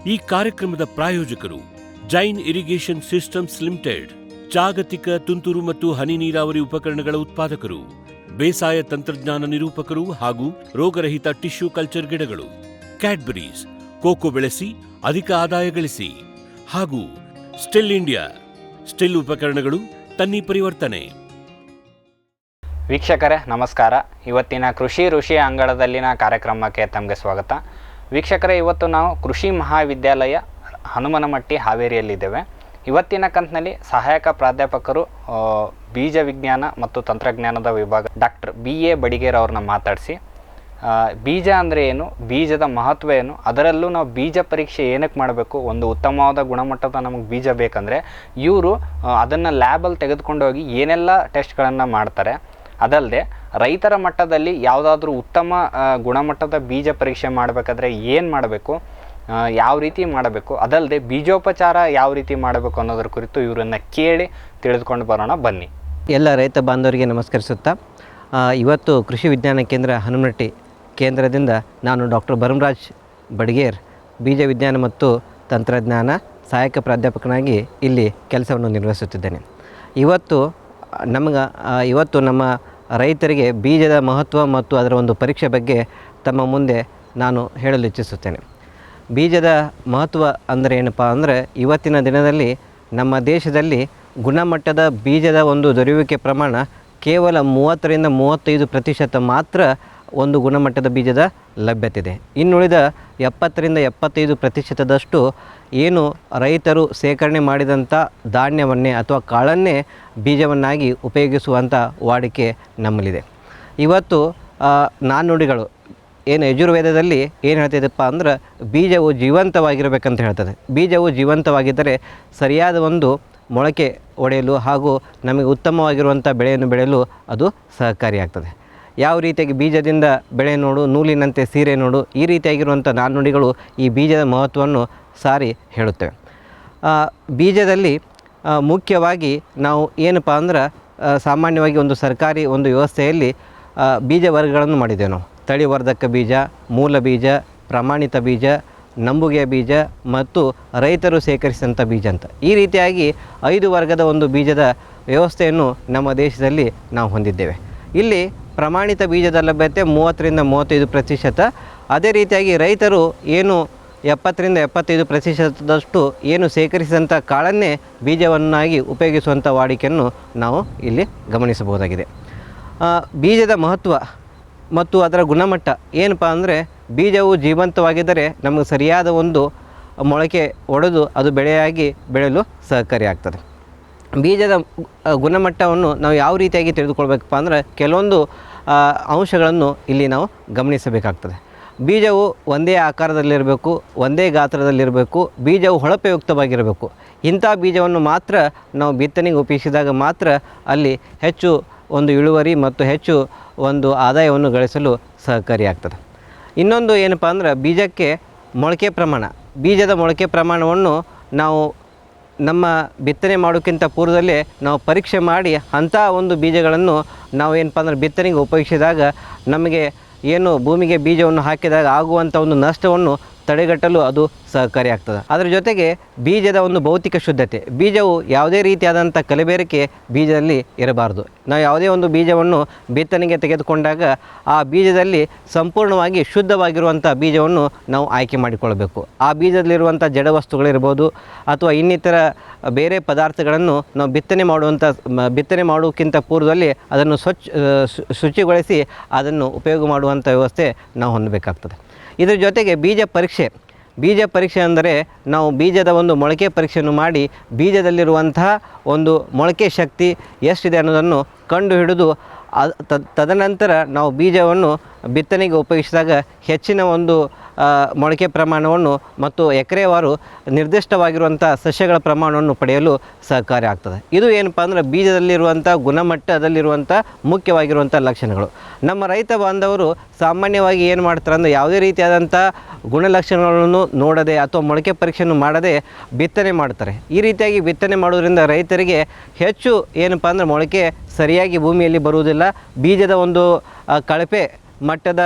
ಈ ಕಾರ್ಯಕ್ರಮದ ಪ್ರಾಯೋಜಕರು ಜೈನ್ ಇರಿಗೇಷನ್ ಸಿಸ್ಟಮ್ಸ್ ಲಿಮಿಟೆಡ್, ಜಾಗತಿಕ ತುಂತುರು ಮತ್ತು ಹನಿ ನೀರಾವರಿ ಉಪಕರಣಗಳ ಉತ್ಪಾದಕರು, ಬೇಸಾಯ ತಂತ್ರಜ್ಞಾನ ನಿರೂಪಕರು ಹಾಗೂ ರೋಗರಹಿತ ಟಿಶ್ಯೂ ಕಲ್ಚರ್ ಗಿಡಗಳು, ಕ್ಯಾಡ್ಬರೀಸ್, ಕೋಕೋ ಬೆಳೆಸಿ ಅಧಿಕ ಆದಾಯ ಗಳಿಸಿ, ಹಾಗೂ ಸ್ಟಿಲ್ ಇಂಡಿಯಾ, ಸ್ಟಿಲ್ ಉಪಕರಣಗಳು ತನ್ನಿ ಪರಿವರ್ತನೆ. ವೀಕ್ಷಕರೇ ನಮಸ್ಕಾರ. ಇವತ್ತಿನ ಕೃಷಿ ಋಷಿ ಅಂಗಳದಲ್ಲಿನ ಕಾರ್ಯಕ್ರಮಕ್ಕೆ ತಮಗೆ ಸ್ವಾಗತ. ವೀಕ್ಷಕರೇ, ಇವತ್ತು ನಾವು ಕೃಷಿ ಮಹಾವಿದ್ಯಾಲಯ ಹನುಮನಮಟ್ಟಿ ಹಾವೇರಿಯಲ್ಲಿದ್ದೇವೆ. ಇವತ್ತಿನ ಕಂತಿನಲ್ಲಿ ಸಹಾಯಕ ಪ್ರಾಧ್ಯಾಪಕರು ಬೀಜ ವಿಜ್ಞಾನ ಮತ್ತು ತಂತ್ರಜ್ಞಾನದ ವಿಭಾಗ ಡಾಕ್ಟರ್ BA ಬಡಿಗೇರ್ ಅವ್ರನ್ನ ಮಾತಾಡಿಸಿ ಬೀಜ ಅಂದರೆ ಏನು, ಬೀಜದ ಮಹತ್ವ ಏನು, ಅದರಲ್ಲೂ ನಾವು ಬೀಜ ಪರೀಕ್ಷೆ ಏನಕ್ಕೆ ಮಾಡಬೇಕು, ಒಂದು ಉತ್ತಮವಾದ ಗುಣಮಟ್ಟದ ನಮಗೆ ಬೀಜ ಬೇಕಂದರೆ ಇವರು ಅದನ್ನು ಲ್ಯಾಬಲ್ಲಿ ತೆಗೆದುಕೊಂಡು ಹೋಗಿ ಏನೆಲ್ಲ ಟೆಸ್ಟ್ಗಳನ್ನು ಮಾಡ್ತಾರೆ. ಅದಲ್ಲದೆ ರೈತರ ಮಟ್ಟದಲ್ಲಿ ಯಾವುದಾದ್ರೂ ಉತ್ತಮ ಗುಣಮಟ್ಟದ ಬೀಜ ಪರೀಕ್ಷೆ ಮಾಡಬೇಕಾದ್ರೆ ಏನು ಮಾಡಬೇಕು, ಯಾವ ರೀತಿ ಮಾಡಬೇಕು, ಅದಲ್ಲದೆ ಬೀಜೋಪಚಾರ ಯಾವ ರೀತಿ ಮಾಡಬೇಕು ಅನ್ನೋದ್ರ ಕುರಿತು ಇವರನ್ನು ಕೇಳಿ ತಿಳಿದುಕೊಂಡು ಬರೋಣ ಬನ್ನಿ. ಎಲ್ಲ ರೈತ ಬಾಂಧವರಿಗೆ ನಮಸ್ಕರಿಸುತ್ತಾ, ಇವತ್ತು ಕೃಷಿ ವಿಜ್ಞಾನ ಕೇಂದ್ರ ಹನುಮನಮಟ್ಟಿ ಕೇಂದ್ರದಿಂದ ನಾನು ಡಾಕ್ಟರ್ ಭರಮರಾಜ್ ಬಡಿಗೇರ್ ಬೀಜ ವಿಜ್ಞಾನ ಮತ್ತು ತಂತ್ರಜ್ಞಾನ ಸಹಾಯಕ ಪ್ರಾಧ್ಯಾಪಕನಾಗಿ ಇಲ್ಲಿ ಕೆಲಸವನ್ನು ನಿರ್ವಹಿಸುತ್ತಿದ್ದೇನೆ. ಇವತ್ತು ನಮ್ಮ ರೈತರಿಗೆ ಬೀಜದ ಮಹತ್ವ ಮತ್ತು ಅದರ ಒಂದು ಪರೀಕ್ಷೆ ಬಗ್ಗೆ ತಮ್ಮ ಮುಂದೆ ನಾನು ಹೇಳಲು ಇಚ್ಛಿಸುತ್ತೇನೆ. ಬೀಜದ ಮಹತ್ವ ಅಂದರೆ ಏನಪ್ಪ ಅಂದರೆ, ಇವತ್ತಿನ ದಿನದಲ್ಲಿ ನಮ್ಮ ದೇಶದಲ್ಲಿ ಗುಣಮಟ್ಟದ ಬೀಜದ ಒಂದು ದೊರೆಯುವಿಕೆ ಪ್ರಮಾಣ ಕೇವಲ 30-35% ಮಾತ್ರ ಒಂದು ಗುಣಮಟ್ಟದ ಬೀಜದ ಲಭ್ಯತೆ ಇದೆ. ಇನ್ನುಳಿದ 70-75% ಏನು ರೈತರು ಸೇಕರಣೆ ಮಾಡಿದಂಥ ಧಾನ್ಯವನ್ನೇ ಅಥವಾ ಕಾಳನ್ನೇ ಬೀಜವನ್ನಾಗಿ ಉಪಯೋಗಿಸುವಂಥ ವಾಡಿಕೆ ನಮ್ಮಲ್ಲಿದೆ. ಇವತ್ತು ನಾಣ್ಣುಡಿಗಳು ಏನು ಯಜುರ್ವೇದದಲ್ಲಿ ಏನು ಹೇಳ್ತಿದ್ದಪ್ಪ ಅಂದ್ರೆ, ಬೀಜವು ಜೀವಂತವಾಗಿರಬೇಕಂತ ಹೇಳ್ತದೆ. ಬೀಜವು ಜೀವಂತವಾಗಿದ್ದರೆ ಸರಿಯಾದ ಒಂದು ಮೊಳಕೆ ಒಡೆಯಲು ಹಾಗೂ ನಮಗೆ ಉತ್ತಮವಾಗಿರುವಂಥ ಬೆಳೆಯನ್ನು ಬೆಳೆಯಲು ಅದು ಸಹಕಾರಿಯಾಗ್ತದೆ. ಯಾವ ರೀತಿಯಾಗಿ ಬೀಜದಿಂದ ಬೆಳೆ ನೋಡು, ನೂಲಿನಂತೆ ಸೀರೆ ನೋಡು, ಈ ರೀತಿಯಾಗಿರುವಂಥ ನಾಣ್ಣುಡಿಗಳು ಈ ಬೀಜದ ಮಹತ್ವವನ್ನು ಸಾರಿ ಹೇಳುತ್ತವೆ. ಬೀಜದಲ್ಲಿ ಮುಖ್ಯವಾಗಿ ನಾವು ಏನಪ್ಪ ಅಂದ್ರೆ, ಸಾಮಾನ್ಯವಾಗಿ ಒಂದು ಸರ್ಕಾರಿ ಒಂದು ವ್ಯವಸ್ಥೆಯಲ್ಲಿ ಬೀಜ ವರ್ಗಗಳನ್ನು ಮಾಡಿದ್ದೇವೆ ನಾವು. ತಳಿವರ್ಧಕ ಬೀಜ, ಮೂಲ ಬೀಜ, ಪ್ರಮಾಣಿತ ಬೀಜ, ನಂಬುಗೆಯ ಬೀಜ ಮತ್ತು ರೈತರು ಸೇಕರಿಸಿದಂಥ ಬೀಜ ಅಂತ, ಈ ರೀತಿಯಾಗಿ 5 ವರ್ಗದ ಒಂದು ಬೀಜದ ವ್ಯವಸ್ಥೆಯನ್ನು ನಮ್ಮ ದೇಶದಲ್ಲಿ ನಾವು ಹೊಂದಿದ್ದೇವೆ. ಇಲ್ಲಿ ಪ್ರಮಾಣಿತ ಬೀಜದ ಲಭ್ಯತೆ 30-35%. ಅದೇ ರೀತಿಯಾಗಿ ರೈತರು ಏನು 70-75% ಏನು ಸೇಕರಿಸಿದಂಥ ಕಾಳನ್ನೇ ಬೀಜವನ್ನಾಗಿ ಉಪಯೋಗಿಸುವಂಥ ವಾಡಿಕೆಯನ್ನು ನಾವು ಇಲ್ಲಿ ಗಮನಿಸಬಹುದಾಗಿದೆ. ಬೀಜದ ಮಹತ್ವ ಮತ್ತು ಅದರ ಗುಣಮಟ್ಟ ಏನಪ್ಪ ಅಂದರೆ, ಬೀಜವು ಜೀವಂತವಾಗಿದ್ದರೆ ನಮಗೆ ಸರಿಯಾದ ಒಂದು ಮೊಳಕೆ ಒಡೆದು ಅದು ಬೆಳೆಯಾಗಿ ಬೆಳೆಯಲು ಸಹಕಾರಿಯಾಗ್ತದೆ. ಬೀಜದ ಗುಣಮಟ್ಟವನ್ನು ನಾವು ಯಾವ ರೀತಿಯಾಗಿ ತಿಳಿದುಕೊಳ್ಬೇಕಪ್ಪ ಅಂದರೆ, ಕೆಲವೊಂದು ಅಂಶಗಳನ್ನು ಇಲ್ಲಿ ನಾವು ಗಮನಿಸಬೇಕಾಗ್ತದೆ. ಬೀಜವು ಒಂದೇ ಆಕಾರದಲ್ಲಿರಬೇಕು, ಒಂದೇ ಗಾತ್ರದಲ್ಲಿರಬೇಕು, ಬೀಜವು ಹೊಳಪಯುಕ್ತವಾಗಿರಬೇಕು. ಇಂಥ ಬೀಜವನ್ನು ಮಾತ್ರ ನಾವು ಬಿತ್ತನೆಗೆ ಉಪಯೋಗಿಸಿದಾಗ ಮಾತ್ರ ಅಲ್ಲಿ ಹೆಚ್ಚು ಒಂದು ಇಳುವರಿ ಮತ್ತು ಹೆಚ್ಚು ಒಂದು ಆದಾಯವನ್ನು ಗಳಿಸಲು ಸಹಕಾರಿಯಾಗ್ತದೆ. ಇನ್ನೊಂದು ಏನಪ್ಪ ಅಂದ್ರೆ, ಬೀಜಕ್ಕೆ ಮೊಳಕೆ ಪ್ರಮಾಣ, ಬೀಜದ ಮೊಳಕೆ ಪ್ರಮಾಣವನ್ನು ನಾವು ನಮ್ಮ ಬಿತ್ತನೆ ಮಾಡೋಕ್ಕಿಂತ ಪೂರ್ವದಲ್ಲೇ ನಾವು ಪರೀಕ್ಷೆ ಮಾಡಿ ಅಂಥ ಒಂದು ಬೀಜಗಳನ್ನು ನಾವು ಏನಪ್ಪ ಅಂದ್ರೆ ಬಿತ್ತನೆಗೆ ಉಪಯೋಗಿಸಿದಾಗ ನಮಗೆ ಏನು ಭೂಮಿಗೆ ಬೀಜವನ್ನು ಹಾಕಿದಾಗ ಆಗುವಂಥ ಒಂದು ನಷ್ಟವನ್ನು ತಡೆಗಟ್ಟಲು ಅದು ಸಹಕಾರಿಯಾಗ್ತದೆ. ಅದರ ಜೊತೆಗೆ ಬೀಜದ ಒಂದು ಭೌತಿಕ ಶುದ್ಧತೆ, ಬೀಜವು ಯಾವುದೇ ರೀತಿಯಾದಂಥ ಕಲಬೆರಕೆ ಬೀಜದಲ್ಲಿ ಇರಬಾರ್ದು. ನಾವು ಯಾವುದೇ ಒಂದು ಬೀಜವನ್ನು ಬಿತ್ತನೆಗೆ ತೆಗೆದುಕೊಂಡಾಗ ಆ ಬೀಜದಲ್ಲಿ ಸಂಪೂರ್ಣವಾಗಿ ಶುದ್ಧವಾಗಿರುವಂಥ ಬೀಜವನ್ನು ನಾವು ಆಯ್ಕೆ ಮಾಡಿಕೊಳ್ಬೇಕು. ಆ ಬೀಜದಲ್ಲಿರುವಂಥ ಜಡವಸ್ತುಗಳಿರ್ಬೋದು ಅಥವಾ ಇನ್ನಿತರ ಬೇರೆ ಪದಾರ್ಥಗಳನ್ನು ನಾವು ಬಿತ್ತನೆ ಮಾಡುವುದಕ್ಕಿಂತ ಪೂರ್ವದಲ್ಲಿ ಅದನ್ನು ಶುಚಿಗೊಳಿಸಿ ಅದನ್ನು ಉಪಯೋಗ ಮಾಡುವಂಥ ವ್ಯವಸ್ಥೆ ನಾವು ಹೊಂದಬೇಕಾಗ್ತದೆ. ಇದರ ಜೊತೆಗೆ ಬೀಜ ಪರೀಕ್ಷೆ ಅಂದರೆ, ನಾವು ಬೀಜದ ಒಂದು ಮೊಳಕೆ ಪರೀಕ್ಷೆಯನ್ನು ಮಾಡಿ ಬೀಜದಲ್ಲಿರುವಂತಹ ಒಂದು ಮೊಳಕೆ ಶಕ್ತಿ ಎಷ್ಟಿದೆ ಅನ್ನೋದನ್ನು ಕಂಡುಹಿಡಿದು ತದನಂತರ ನಾವು ಬೀಜವನ್ನು ಬಿತ್ತನೆಗೆ ಉಪಯೋಗಿಸಿದಾಗ ಹೆಚ್ಚಿನ ಒಂದು ಮೊಳಕೆ ಪ್ರಮಾಣವನ್ನು ಮತ್ತು ಎಕರೆವಾರು ನಿರ್ದಿಷ್ಟವಾಗಿರುವಂಥ ಸಸ್ಯಗಳ ಪ್ರಮಾಣವನ್ನು ಪಡೆಯಲು ಸಹಕಾರಿ ಆಗ್ತದೆ. ಇದು ಏನಪ್ಪ ಅಂದರೆ ಬೀಜದಲ್ಲಿರುವಂಥ ಗುಣಮಟ್ಟದಲ್ಲಿರುವಂಥ ಮುಖ್ಯವಾಗಿರುವಂಥ ಲಕ್ಷಣಗಳು. ನಮ್ಮ ರೈತ ಬಾಂಧವರು ಸಾಮಾನ್ಯವಾಗಿ ಏನು ಮಾಡ್ತಾರೆ ಅಂದರೆ, ಯಾವುದೇ ರೀತಿಯಾದಂಥ ಗುಣಲಕ್ಷಣಗಳನ್ನು ನೋಡದೆ ಅಥವಾ ಮೊಳಕೆ ಪರೀಕ್ಷೆಯನ್ನು ಮಾಡದೆ ಬಿತ್ತನೆ ಮಾಡ್ತಾರೆ. ಈ ರೀತಿಯಾಗಿ ಬಿತ್ತನೆ ಮಾಡೋದ್ರಿಂದ ರೈತರಿಗೆ ಹೆಚ್ಚು ಏನಪ್ಪ ಅಂದರೆ ಮೊಳಕೆ ಸರಿಯಾಗಿ ಭೂಮಿಯಲ್ಲಿ ಬರುವುದಿಲ್ಲ, ಬೀಜದ ಒಂದು ಕಳಪೆ ಮಟ್ಟದ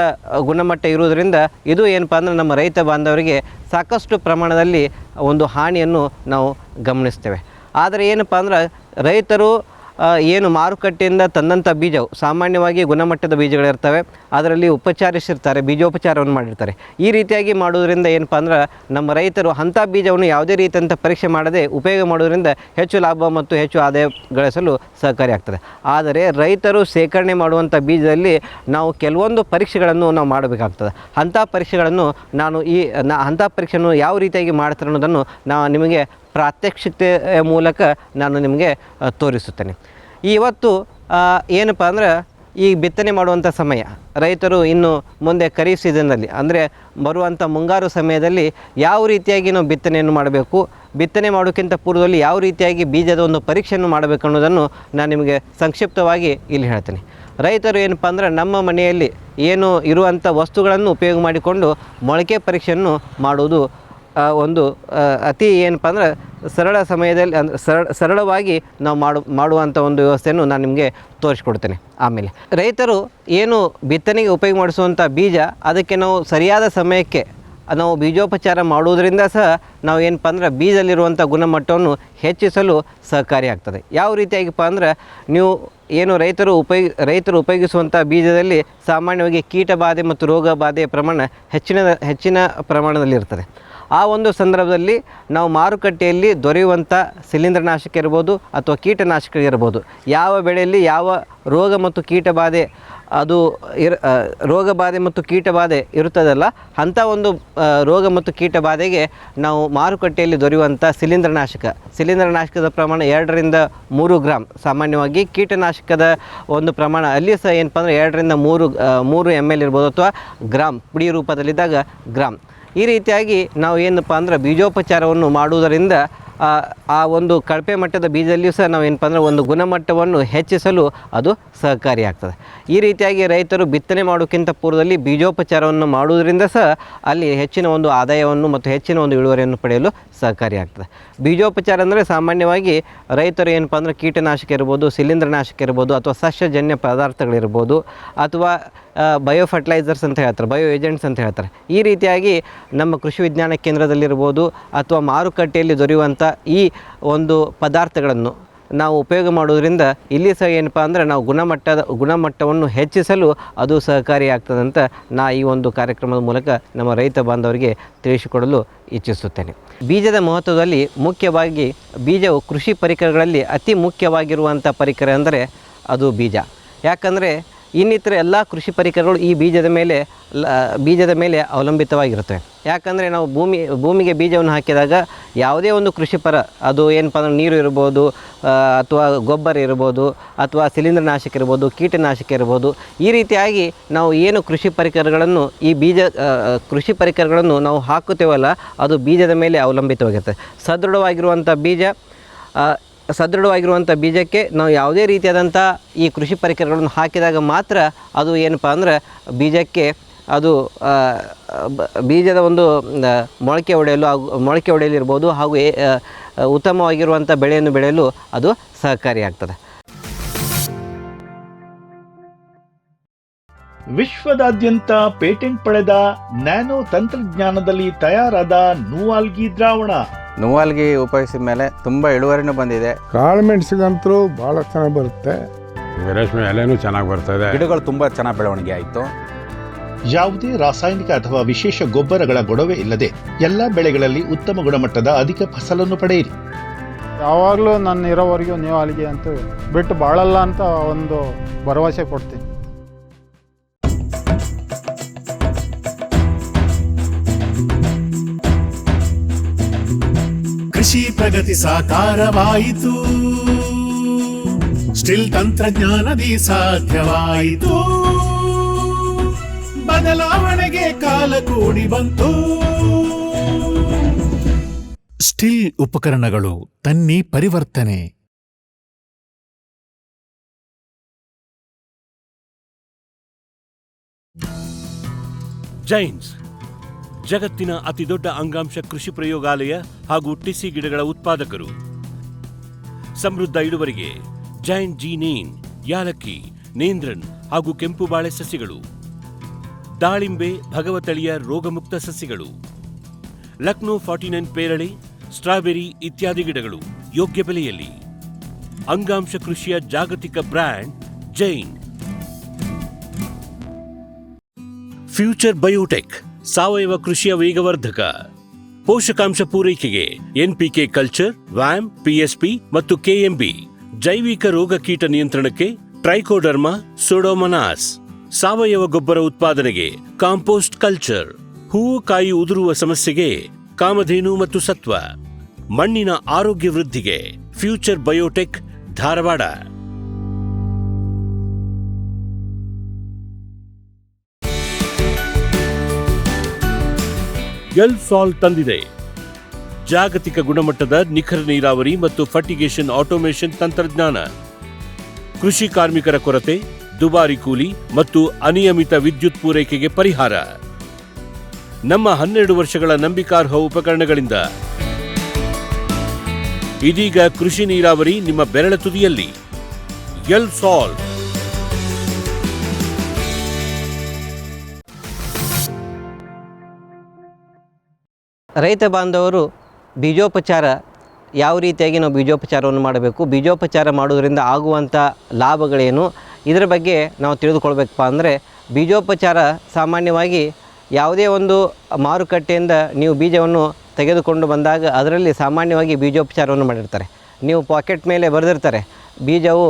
ಗುಣಮಟ್ಟ ಇರುವುದರಿಂದ ಇದು ಏನಪ್ಪ ಅಂದರೆ ನಮ್ಮ ರೈತ ಬಾಂಧವರಿಗೆ ಸಾಕಷ್ಟು ಪ್ರಮಾಣದಲ್ಲಿ ಒಂದು ಹಾನಿಯನ್ನು ನಾವು ಗಮನಿಸ್ತೇವೆ. ಆದರೆ ಏನಪ್ಪ ಅಂದ್ರೆ ರೈತರು ಏನು ಮಾರುಕಟ್ಟೆಯಿಂದ ತಂದಂಥ ಬೀಜವು ಸಾಮಾನ್ಯವಾಗಿ ಗುಣಮಟ್ಟದ ಬೀಜಗಳಿರ್ತವೆ, ಅದರಲ್ಲಿ ಉಪಚಾರಿಸಿರ್ತಾರೆ, ಬೀಜೋಪಚಾರವನ್ನು ಮಾಡಿರ್ತಾರೆ. ಈ ರೀತಿಯಾಗಿ ಮಾಡೋದ್ರಿಂದ ಏನಪ್ಪ ಅಂದ್ರೆ ನಮ್ಮ ರೈತರು ಅಂಥ ಬೀಜವನ್ನು ಯಾವುದೇ ರೀತಿಯಂಥ ಪರೀಕ್ಷೆ ಮಾಡದೆ ಉಪಯೋಗ ಮಾಡೋದ್ರಿಂದ ಹೆಚ್ಚು ಲಾಭ ಮತ್ತು ಹೆಚ್ಚು ಆದಾಯ ಗಳಿಸಲು ಸಹಕಾರಿಯಾಗ್ತದೆ. ಆದರೆ ರೈತರು ಶೇಖರಣೆ ಮಾಡುವಂಥ ಬೀಜದಲ್ಲಿ ನಾವು ಕೆಲವೊಂದು ಪರೀಕ್ಷೆಗಳನ್ನು ನಾವು ಮಾಡಬೇಕಾಗ್ತದೆ. ಅಂಥ ಪರೀಕ್ಷೆಗಳನ್ನು ಅಂಥ ಪರೀಕ್ಷೆಯನ್ನು ಯಾವ ರೀತಿಯಾಗಿ ಮಾಡ್ತಾರೆ ಅನ್ನೋದನ್ನು ನಾನು ನಿಮಗೆ ಪ್ರಾತ್ಯಕ್ಷಿತೆಯ ಮೂಲಕ ನಾನು ನಿಮಗೆ ತೋರಿಸುತ್ತೇನೆ. ಇವತ್ತು ಏನಪ್ಪ ಅಂದ್ರೆ ಈ ಬಿತ್ತನೆ ಮಾಡುವಂಥ ಸಮಯ, ರೈತರು ಇನ್ನು ಮುಂದೆ ಖರೀಫ್ ಸೀಸನ್ನಲ್ಲಿ ಅಂದರೆ ಬರುವಂಥ ಮುಂಗಾರು ಸಮಯದಲ್ಲಿ ಯಾವ ರೀತಿಯಾಗಿ ನಾವು ಬಿತ್ತನೆಯನ್ನು ಮಾಡಬೇಕು, ಬಿತ್ತನೆ ಮಾಡೋಕ್ಕಿಂತ ಪೂರ್ವದಲ್ಲಿ ಯಾವ ರೀತಿಯಾಗಿ ಬೀಜದ ಒಂದು ಪರೀಕ್ಷೆಯನ್ನು ಮಾಡಬೇಕು ಅನ್ನೋದನ್ನು ನಾನು ನಿಮಗೆ ಸಂಕ್ಷಿಪ್ತವಾಗಿ ಇಲ್ಲಿ ಹೇಳ್ತೇನೆ. ರೈತರು ಏನಪ್ಪ ಅಂದ್ರೆ ನಮ್ಮ ಮನೆಯಲ್ಲಿ ಏನು ಇರುವಂಥ ವಸ್ತುಗಳನ್ನು ಉಪಯೋಗ ಮಾಡಿಕೊಂಡು ಮೊಳಕೆ ಪರೀಕ್ಷೆಯನ್ನು ಮಾಡುವುದು ಒಂದು ಅತಿ ಏನಪ್ಪ ಅಂದ್ರೆ ಸರಳ ಸಮಯದಲ್ಲಿ ಸರಳವಾಗಿ ನಾವು ಮಾಡುವಂಥ ಒಂದು ವ್ಯವಸ್ಥೆಯನ್ನು ನಾನು ನಿಮಗೆ ತೋರಿಸ್ಕೊಡ್ತೇನೆ. ಆಮೇಲೆ ರೈತರು ಏನು ಬಿತ್ತನೆಗೆ ಉಪಯೋಗ ಮಾಡಿಸುವಂಥ ಬೀಜ, ಅದಕ್ಕೆ ನಾವು ಸರಿಯಾದ ಸಮಯಕ್ಕೆ ನಾವು ಬೀಜೋಪಚಾರ ಮಾಡುವುದರಿಂದ ಸಹ ನಾವು ಏನಪ್ಪ ಅಂದ್ರೆ ಬೀಜದಲ್ಲಿರುವಂಥ ಗುಣಮಟ್ಟವನ್ನು ಹೆಚ್ಚಿಸಲು ಸಹಕಾರಿಯಾಗ್ತದೆ. ಯಾವ ರೀತಿಯಾಗಿಪ್ಪ ಅಂದ್ರೆ ನೀವು ಏನು ರೈತರು ಉಪಯೋಗಿಸುವಂಥ ಬೀಜದಲ್ಲಿ ಸಾಮಾನ್ಯವಾಗಿ ಕೀಟ ಬಾಧೆ ಮತ್ತು ರೋಗ ಬಾಧೆಯ ಪ್ರಮಾಣ ಹೆಚ್ಚಿನ ಪ್ರಮಾಣದಲ್ಲಿರ್ತದೆ. ಆ ಒಂದು ಸಂದರ್ಭದಲ್ಲಿ ನಾವು ಮಾರುಕಟ್ಟೆಯಲ್ಲಿ ದೊರೆಯುವಂಥ ಶಿಲೀಂಧ್ರನಾಶಕ ಇರ್ಬೋದು ಅಥವಾ ಕೀಟನಾಶಕ ಇರ್ಬೋದು, ಯಾವ ಬೆಳೆಯಲ್ಲಿ ಯಾವ ರೋಗ ಮತ್ತು ಕೀಟಬಾಧೆ ರೋಗ ಬಾಧೆ ಮತ್ತು ಕೀಟಬಾಧೆ ಇರುತ್ತದಲ್ಲ, ಅಂಥ ಒಂದು ರೋಗ ಮತ್ತು ಕೀಟಬಾಧೆಗೆ ನಾವು ಮಾರುಕಟ್ಟೆಯಲ್ಲಿ ದೊರೆಯುವಂಥ ಶಿಲೀಂಧ್ರನಾಶಕದ ಪ್ರಮಾಣ 2 ರಿಂದ 3 ಗ್ರಾಮ್. ಸಾಮಾನ್ಯವಾಗಿ ಕೀಟನಾಶಕದ ಒಂದು ಪ್ರಮಾಣ ಅಲ್ಲಿ ಸಹ ಏನಪ್ಪ ಅಂದರೆ 2 ರಿಂದ 3 ml ಇರ್ಬೋದು, ಅಥವಾ ಗ್ರಾಮ್ ಪುಡಿ ರೂಪದಲ್ಲಿದ್ದಾಗ ಗ್ರಾಮ್. ಈ ರೀತಿಯಾಗಿ ನಾವು ಏನಪ್ಪ ಅಂದ್ರೆ ಬೀಜೋಪಚಾರವನ್ನು ಮಾಡುವುದರಿಂದ ಆ ಒಂದು ಕಳಪೆ ಮಟ್ಟದ ಬೀಜದಲ್ಲಿಯೂ ಸಹ ನಾವು ಏನಪ್ಪ ಅಂದರೆ ಒಂದು ಗುಣಮಟ್ಟವನ್ನು ಹೆಚ್ಚಿಸಲು ಅದು ಸಹಕಾರಿಯಾಗ್ತದೆ. ಈ ರೀತಿಯಾಗಿ ರೈತರು ಬಿತ್ತನೆ ಮಾಡೋಕ್ಕಿಂತ ಪೂರ್ವದಲ್ಲಿ ಬೀಜೋಪಚಾರವನ್ನು ಮಾಡುವುದರಿಂದ ಸಹ ಅಲ್ಲಿ ಹೆಚ್ಚಿನ ಒಂದು ಆದಾಯವನ್ನು ಮತ್ತು ಹೆಚ್ಚಿನ ಒಂದು ಇಳುವರಿಯನ್ನು ಪಡೆಯಲು ಸಹಕಾರಿಯಾಗ್ತದೆ. ಬೀಜೋಪಚಾರ ಅಂದರೆ ಸಾಮಾನ್ಯವಾಗಿ ರೈತರು ಏನಪ್ಪ ಅಂದರೆ ಕೀಟನಾಶಕ ಇರ್ಬೋದು, ಶಿಲೀಂಧ್ರನಾಶಕ ಇರ್ಬೋದು, ಅಥವಾ ಸಸ್ಯಜನ್ಯ ಪದಾರ್ಥಗಳಿರ್ಬೋದು, ಅಥವಾ ಬಯೋ ಫರ್ಟಿಲೈಸರ್ಸ್ ಅಂತ ಹೇಳ್ತಾರೆ, ಬಯೋ ಏಜೆಂಟ್ಸ್ ಅಂತ ಹೇಳ್ತಾರೆ. ಈ ರೀತಿಯಾಗಿ ನಮ್ಮ ಕೃಷಿ ವಿಜ್ಞಾನ ಕೇಂದ್ರದಲ್ಲಿರ್ಬೋದು ಅಥವಾ ಮಾರುಕಟ್ಟೆಯಲ್ಲಿ ದೊರೆಯುವಂಥ ಈ ಒಂದು ಪದಾರ್ಥಗಳನ್ನು ನಾವು ಉಪಯೋಗ ಮಾಡೋದ್ರಿಂದ ಇಲ್ಲಿ ಸಹ ಏನಪ್ಪ ಅಂದರೆ ನಾವು ಗುಣಮಟ್ಟವನ್ನು ಹೆಚ್ಚಿಸಲು ಅದು ಸಹಕಾರಿಯಾಗ್ತದೆ ಅಂತ ಈ ಒಂದು ಕಾರ್ಯಕ್ರಮದ ಮೂಲಕ ನಮ್ಮ ರೈತ ಬಾಂಧವರಿಗೆ ತಿಳಿಸಿಕೊಡಲು ಇಚ್ಛಿಸುತ್ತೇನೆ. ಬೀಜದ ಮಹತ್ವದಲ್ಲಿ ಮುಖ್ಯವಾಗಿ ಬೀಜವು ಕೃಷಿ ಪರಿಕರಗಳಲ್ಲಿ ಅತಿ ಮುಖ್ಯವಾಗಿರುವಂಥ ಪರಿಕರ ಅಂದರೆ ಅದು ಬೀಜ. ಯಾಕಂದರೆ ಇನ್ನಿತರ ಎಲ್ಲ ಕೃಷಿ ಪರಿಕರಗಳು ಈ ಬೀಜದ ಮೇಲೆ ಅವಲಂಬಿತವಾಗಿರುತ್ತವೆ. ಯಾಕಂದರೆ ನಾವು ಭೂಮಿಗೆ ಬೀಜವನ್ನು ಹಾಕಿದಾಗ ಯಾವುದೇ ಒಂದು ಕೃಷಿಪರ, ಅದು ಏನಪ್ಪ ಅಂದರೆ ನೀರು ಇರ್ಬೋದು, ಅಥವಾ ಗೊಬ್ಬರ ಇರ್ಬೋದು, ಅಥವಾ ಶಿಲೀಂಧ್ರನಾಶಕ ಇರ್ಬೋದು, ಕೀಟನಾಶಕ ಇರ್ಬೋದು, ಈ ರೀತಿಯಾಗಿ ನಾವು ಏನು ಕೃಷಿ ಪರಿಕರಗಳನ್ನು ನಾವು ಹಾಕುತ್ತೇವಲ್ಲ, ಅದು ಬೀಜದ ಮೇಲೆ ಅವಲಂಬಿತವಾಗಿರ್ತದೆ. ಸದೃಢವಾಗಿರುವಂಥ ಬೀಜಕ್ಕೆ ನಾವು ಯಾವುದೇ ರೀತಿಯಾದಂಥ ಈ ಕೃಷಿ ಪರಿಕರಗಳನ್ನು ಹಾಕಿದಾಗ ಮಾತ್ರ ಅದು ಏನಪ್ಪ ಅಂದ್ರೆ ಬೀಜಕ್ಕೆ ಅದು ಬೀಜದ ಒಂದು ಮೊಳಕೆ ಹೊಡೆಯಲಿರ್ಬೋದು, ಹಾಗೂ ಉತ್ತಮವಾಗಿರುವಂಥ ಬೆಳೆಯನ್ನು ಬೆಳೆಯಲು ಅದು ಸಹಕಾರಿಯಾಗ್ತದೆ. ವಿಶ್ವದಾದ್ಯಂತ ಪೇಟೆಂಟ್ ಪಡೆದ ನ್ಯಾನೋ ತಂತ್ರಜ್ಞಾನದಲ್ಲಿ ತಯಾರಾದ ನೂವಾಲ್ಗಿ ದ್ರಾವಣ. ನೂವಾಲ್ಗಿ ಉಪಯೋಗಿಸಿದ ಮೇಲೆ ತುಂಬ ಇಳುವರಿನೂ ಬಂದಿದೆ. ಕಾಳು ಮೆಣಸಿಗಂತೂ ಭಾಳ ಚೆನ್ನಾಗಿ ಬರುತ್ತೆ. ರೇಷ್ಮೆ ಎಲೆನೂ ಚೆನ್ನಾಗಿ ಬರ್ತದೆ. ಗಿಡಗಳು ತುಂಬ ಚೆನ್ನಾಗಿ ಬೆಳವಣಿಗೆ ಆಯಿತು. ಯಾವುದೇ ರಾಸಾಯನಿಕ ಅಥವಾ ವಿಶೇಷ ಗೊಬ್ಬರಗಳ ಗೊಡವೆ ಇಲ್ಲದೆ ಎಲ್ಲ ಬೆಳೆಗಳಲ್ಲಿ ಉತ್ತಮ ಗುಣಮಟ್ಟದ ಅಧಿಕ ಫಸಲನ್ನು ಪಡೆಯಿರಿ. ಯಾವಾಗಲೂ ನನ್ನ ಇರೋವರೆಗೂ ನೂವಾಲ್ಗಿ ಅಂತೂ ಬಿಟ್ಟು ಬಾಳಲ್ಲ ಅಂತ ಒಂದು ಭರವಸೆ ಕೊಡ್ತೀನಿ. ಕೃಷಿ ಪ್ರಗತಿ ಸಾಕಾರವಾಯಿತು, ಸ್ಟಿಲ್ ತಂತ್ರಜ್ಞಾನದಿ ಸಾಧ್ಯವಾಯಿತು, ಬದಲಾವಣೆಗೆ ಕಾಲ ಕೂಡಿ ಬಂತು. ಸ್ಟಿಲ್ ಉಪಕರಣಗಳು ತನ್ನಿ ಪರಿವರ್ತನೆ. ಜೈನ್ಸ್ ಜಗತ್ತಿನ ಅತಿದೊಡ್ಡ ಅಂಗಾಂಶ ಕೃಷಿ ಪ್ರಯೋಗಾಲಯ ಹಾಗೂ ಟಿಸಿ ಗಿಡಗಳ ಉತ್ಪಾದಕರು. ಸಮೃದ್ಧ ಇಳುವರಿಗೆ ಜೈನ್ ಜೀನೇನ್, ಯಾಲಕ್ಕಿ, ನೇಂದ್ರನ್ ಹಾಗೂ ಕೆಂಪು ಬಾಳೆ ಸಸಿಗಳು. ದಾಳಿಂಬೆ ಭಗವತಳಿಯ ರೋಗಮುಕ್ತ ಸಸ್ಯಗಳು, ಲಕ್ನೋ 49 ಪೇರಳೆ, ಸ್ಟ್ರಾಬೆರಿ ಇತ್ಯಾದಿ ಗಿಡಗಳು ಯೋಗ್ಯ ಬೆಲೆಯಲ್ಲಿ. ಅಂಗಾಂಶ ಕೃಷಿಯ ಜಾಗತಿಕ ಬ್ರ್ಯಾಂಡ್ ಜೈನ್. ಫ್ಯೂಚರ್ ಬಯೋಟೆಕ್ ಸಾವಯವ ಕೃಷಿಯ ವೇಗವರ್ಧಕ. ಪೋಷಕಾಂಶ ಪೂರೈಕೆಗೆ ಎನ್ಪಿಕೆ ಕಲ್ಚರ್, ವ್ಯಾಮ್, ಪಿಎಸ್ಪಿ ಮತ್ತು ಕೆಎಂಬಿ. ಜೈವಿಕ ರೋಗ ಕೀಟ ನಿಯಂತ್ರಣಕ್ಕೆ ಟ್ರೈಕೋಡರ್ಮಾ, ಸೂಡೋಮೊನಾಸ್. ಸಾವಯವ ಗೊಬ್ಬರ ಉತ್ಪಾದನೆಗೆ ಕಾಂಪೋಸ್ಟ್ ಕಲ್ಚರ್. ಹೂವು ಕಾಯಿ ಉದುರುವ ಸಮಸ್ಯೆಗೆ ಕಾಮಧೇನು ಮತ್ತು ಸತ್ವ. ಮಣ್ಣಿನ ಆರೋಗ್ಯ ವೃದ್ಧಿಗೆ ಫ್ಯೂಚರ್ ಬಯೋಟೆಕ್, ಧಾರವಾಡ. ಎಲ್ಸಾಲ್ ತಂದಿದೆ ಜಾಗತಿಕ ಗುಣಮಟ್ಟದ ನಿಖರ ನೀರಾವರಿ ಮತ್ತು ಫರ್ಟಿಗೇಷನ್ ಆಟೋಮೇಷನ್ ತಂತ್ರಜ್ಞಾನ. ಕೃಷಿ ಕಾರ್ಮಿಕರ ಕೊರತೆ, ದುಬಾರಿ ಕೂಲಿ ಮತ್ತು ಅನಿಯಮಿತ ವಿದ್ಯುತ್ ಪೂರೈಕೆಗೆ ಪರಿಹಾರ. ನಮ್ಮ 12 ವರ್ಷಗಳ ನಂಬಿಕಾರ್ಹ ಉಪಕರಣಗಳಿಂದ ಇದೀಗ ಕೃಷಿ ನೀರಾವರಿ ನಿಮ್ಮ ಬೆರಳ ತುದಿಯಲ್ಲಿ. ಎಲ್ಸಾಲ್. ರೈತ ಬಾಂಧವರು ಬೀಜೋಪಚಾರ ಯಾವ ರೀತಿಯಾಗಿ ನಾವು ಬೀಜೋಪಚಾರವನ್ನು ಮಾಡಬೇಕು, ಬೀಜೋಪಚಾರ ಮಾಡೋದರಿಂದ ಆಗುವಂಥ ಲಾಭಗಳೇನು, ಇದರ ಬಗ್ಗೆ ನಾವು ತಿಳಿದುಕೊಳ್ಬೇಕಪ್ಪ ಅಂದರೆ, ಬೀಜೋಪಚಾರ ಸಾಮಾನ್ಯವಾಗಿ ಯಾವುದೇ ಒಂದು ಮಾರುಕಟ್ಟೆಯಿಂದ ನೀವು ಬೀಜವನ್ನು ತೆಗೆದುಕೊಂಡು ಬಂದಾಗ ಅದರಲ್ಲಿ ಸಾಮಾನ್ಯವಾಗಿ ಬೀಜೋಪಚಾರವನ್ನು ಮಾಡಿರ್ತಾರೆ. ನೀವು ಪಾಕೆಟ್ ಮೇಲೆ ಬರೆದಿರ್ತಾರೆ ಬೀಜವು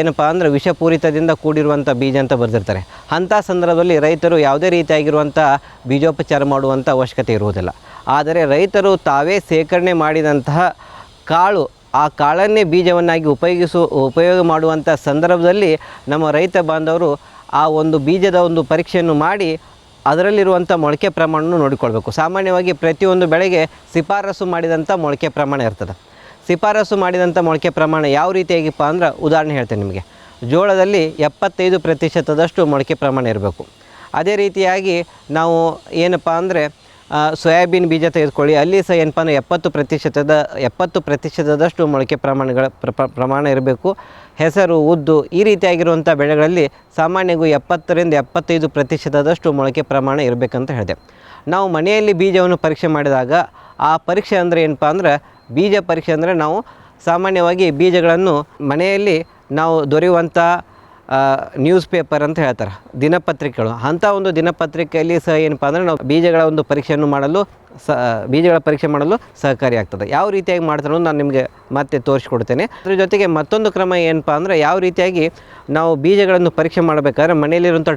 ಏನಪ್ಪ ಅಂದರೆ ವಿಷಪೂರಿತದಿಂದ ಕೂಡಿರುವಂಥ ಬೀಜ ಅಂತ ಬರೆದಿರ್ತಾರೆ. ಅಂಥ ಸಂದರ್ಭದಲ್ಲಿ ರೈತರು ಯಾವುದೇ ರೀತಿಯಾಗಿರುವಂಥ ಬೀಜೋಪಚಾರ ಮಾಡುವಂಥ ಅವಶ್ಯಕತೆ ಇರುವುದಿಲ್ಲ. ಆದರೆ ರೈತರು ತಾವೇ ಸೇಕರಣೆ ಮಾಡಿದಂತಹ ಕಾಳು, ಆ ಕಾಳನ್ನೇ ಬೀಜವನ್ನಾಗಿ ಉಪಯೋಗ ಮಾಡುವಂಥ ಸಂದರ್ಭದಲ್ಲಿ ನಮ್ಮ ರೈತ ಬಾಂಧವರು ಆ ಒಂದು ಬೀಜದ ಒಂದು ಪರೀಕ್ಷೆಯನ್ನು ಮಾಡಿ ಅದರಲ್ಲಿರುವಂಥ ಮೊಳಕೆ ಪ್ರಮಾಣವನ್ನು ನೋಡಿಕೊಳ್ಬೇಕು. ಸಾಮಾನ್ಯವಾಗಿ ಪ್ರತಿಯೊಂದು ಬೆಳೆಗೆ ಶಿಫಾರಸು ಮಾಡಿದಂಥ ಮೊಳಕೆ ಪ್ರಮಾಣ ಇರ್ತದೆ. ಶಿಫಾರಸು ಮಾಡಿದಂಥ ಮೊಳಕೆ ಪ್ರಮಾಣ ಯಾವ ರೀತಿಯಾಗಿಪ್ಪ ಅಂದ್ರೆ, ಉದಾಹರಣೆ ಹೇಳ್ತೇನೆ ನಿಮಗೆ. ಜೋಳದಲ್ಲಿ 75% ಮೊಳಕೆ ಪ್ರಮಾಣ ಇರಬೇಕು. ಅದೇ ರೀತಿಯಾಗಿ ನಾವು ಏನಪ್ಪ ಅಂದರೆ ಸೋಯಾಬೀನ್ ಬೀಜ ತೆಗೆದುಕೊಳ್ಳಿ, ಅಲ್ಲಿ ಸಹ ಏನಪ್ಪ ಅಂದರೆ 70% ಮೊಳಕೆ ಪ್ರಮಾಣ ಇರಬೇಕು. ಹೆಸರು, ಉದ್ದು ಈ ರೀತಿಯಾಗಿರುವಂಥ ಬೆಳೆಗಳಲ್ಲಿ ಸಾಮಾನ್ಯವಾಗಿ 70ರಿಂದ 75% ಮೊಳಕೆ ಪ್ರಮಾಣ ಇರಬೇಕಂತ ಹೇಳಿದೆ. ನಾವು ಮನೆಯಲ್ಲಿ ಬೀಜವನ್ನು ಪರೀಕ್ಷೆ ಮಾಡಿದಾಗ ಆ ಪರೀಕ್ಷೆ ಅಂದರೆ ಏನಪ್ಪ ಅಂದರೆ, ಬೀಜ ಪರೀಕ್ಷೆ ಅಂದರೆ ನಾವು ಸಾಮಾನ್ಯವಾಗಿ ಬೀಜಗಳನ್ನು ಮನೆಯಲ್ಲಿ ನಾವು ದೊರೆಯುವಂಥ ನ್ಯೂಸ್ ಪೇಪರ್ ಅಂತ ಹೇಳ್ತಾರೆ, ದಿನಪತ್ರಿಕೆಗಳು. ಅಂಥ ಒಂದು ದಿನಪತ್ರಿಕೆಯಲ್ಲಿ ಸಹ ಏನಪ್ಪ ಅಂದರೆ ನಾವು ಬೀಜಗಳ ಒಂದು ಪರೀಕ್ಷೆಯನ್ನು ಮಾಡಲು ಬೀಜಗಳ ಪರೀಕ್ಷೆ ಮಾಡಲು ಸಹಕಾರಿಯಾಗ್ತದೆ. ಯಾವ ರೀತಿಯಾಗಿ ಮಾಡ್ತಾರೆ ನಾನು ನಿಮಗೆ ಮತ್ತೆ ತೋರಿಸ್ಕೊಡ್ತೇನೆ. ಅದ್ರ ಜೊತೆಗೆ ಮತ್ತೊಂದು ಕ್ರಮ ಏನಪ್ಪ ಅಂದರೆ, ಯಾವ ರೀತಿಯಾಗಿ ನಾವು ಬೀಜಗಳನ್ನು ಪರೀಕ್ಷೆ ಮಾಡಬೇಕಾದ್ರೆ ಮನೆಯಲ್ಲಿರುವಂಥ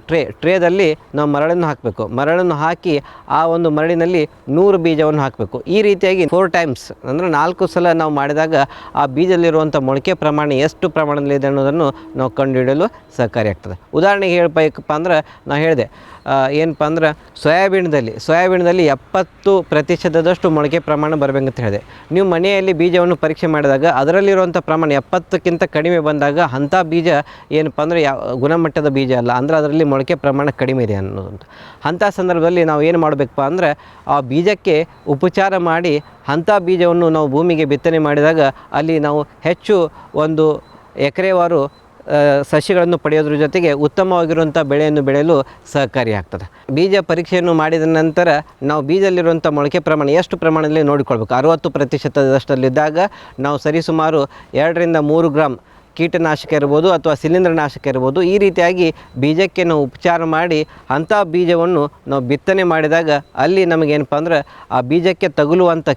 ಟ್ರೇದಲ್ಲಿ ನಾವು ಮರಳನ್ನು ಹಾಕಬೇಕು. ಮರಳನ್ನು ಹಾಕಿ ಆ ಒಂದು ಮರಳಿನಲ್ಲಿ 100 ಬೀಜವನ್ನು ಹಾಕಬೇಕು. ಈ ರೀತಿಯಾಗಿ 4 ಟೈಮ್ಸ್ ಅಂದರೆ 4 ಸಲ ನಾವು ಮಾಡಿದಾಗ ಆ ಬೀಜದಲ್ಲಿರುವಂಥ ಮೊಳಕೆ ಪ್ರಮಾಣ ಎಷ್ಟು ಪ್ರಮಾಣದಲ್ಲಿದೆ ಅನ್ನೋದನ್ನು ನಾವು ಕಂಡುಹಿಡಿಯಲು ಸಹಕಾರಿಯಾಗ್ತದೆ. ಉದಾಹರಣೆಗೆ ಹೇಳಬೇಕಪ್ಪ ಅಂದ್ರೆ, ನಾನು ಹೇಳಿದೆ ಏನಪ್ಪ ಅಂದ್ರೆ ಸೋಯಾಬೀನ್ದಲ್ಲಿ 70% ಮೊಳಕೆ ಪ್ರಮಾಣ ಬರಬೇಕಂತ ಹೇಳಿದೆ. ನೀವು ಮನೆಯಲ್ಲಿ ಬೀಜವನ್ನು ಪರೀಕ್ಷೆ ಮಾಡಿದಾಗ ಅದರಲ್ಲಿರುವಂಥ ಪ್ರಮಾಣ 70ಕ್ಕಿಂತ ಕಡಿಮೆ ಬಂದಾಗ ಅಂಥ ಬೀಜ ಏನಪ್ಪ ಅಂದರೆ ಗುಣಮಟ್ಟದ ಬೀಜ ಅಲ್ಲ, ಅಂದರೆ ಅದರಲ್ಲಿ ಮೊಳಕೆ ಪ್ರಮಾಣ ಕಡಿಮೆ ಇದೆ ಅನ್ನೋದು. ಅಂಥ ಸಂದರ್ಭದಲ್ಲಿ ನಾವು ಏನು ಮಾಡಬೇಕಪ್ಪ ಅಂದರೆ, ಆ ಬೀಜಕ್ಕೆ ಉಪಚಾರ ಮಾಡಿ ಅಂಥ ಬೀಜವನ್ನು ನಾವು ಭೂಮಿಗೆ ಬಿತ್ತನೆ ಮಾಡಿದಾಗ ಅಲ್ಲಿ ನಾವು ಹೆಚ್ಚು ಒಂದು ಎಕರೆವಾರು ಸಸ್ಯಗಳನ್ನು ಪಡೆಯೋದ್ರ ಜೊತೆಗೆ ಉತ್ತಮವಾಗಿರುವಂಥ ಬೆಳೆಯನ್ನು ಬೆಳೆಯಲು ಸಹಕಾರಿಯಾಗ್ತದೆ. ಬೀಜ ಪರೀಕ್ಷೆಯನ್ನು ಮಾಡಿದ ನಂತರ ನಾವು ಬೀಜದಲ್ಲಿರುವಂಥ ಮೊಳಕೆ ಪ್ರಮಾಣ ಎಷ್ಟು ಪ್ರಮಾಣದಲ್ಲಿ ನೋಡಿಕೊಳ್ಬೇಕು. 60%ದಷ್ಟಲ್ಲಿದ್ದಾಗ ನಾವು ಸರಿಸುಮಾರು 2 ರಿಂದ 3 ಗ್ರಾಮ್ ಕೀಟನಾಶಕ ಇರ್ಬೋದು ಅಥವಾ ಶಿಲೀಂಧ್ರನಾಶಕ ಇರ್ಬೋದು, ಈ ರೀತಿಯಾಗಿ ಬೀಜಕ್ಕೆ ನಾವು ಉಪಚಾರ ಮಾಡಿ ಅಂಥ ಬೀಜವನ್ನು ನಾವು ಬಿತ್ತನೆ ಮಾಡಿದಾಗ ಅಲ್ಲಿ ನಮಗೇನಪ್ಪ ಅಂದ್ರೆ ಆ ಬೀಜಕ್ಕೆ ತಗುಲುವಂಥ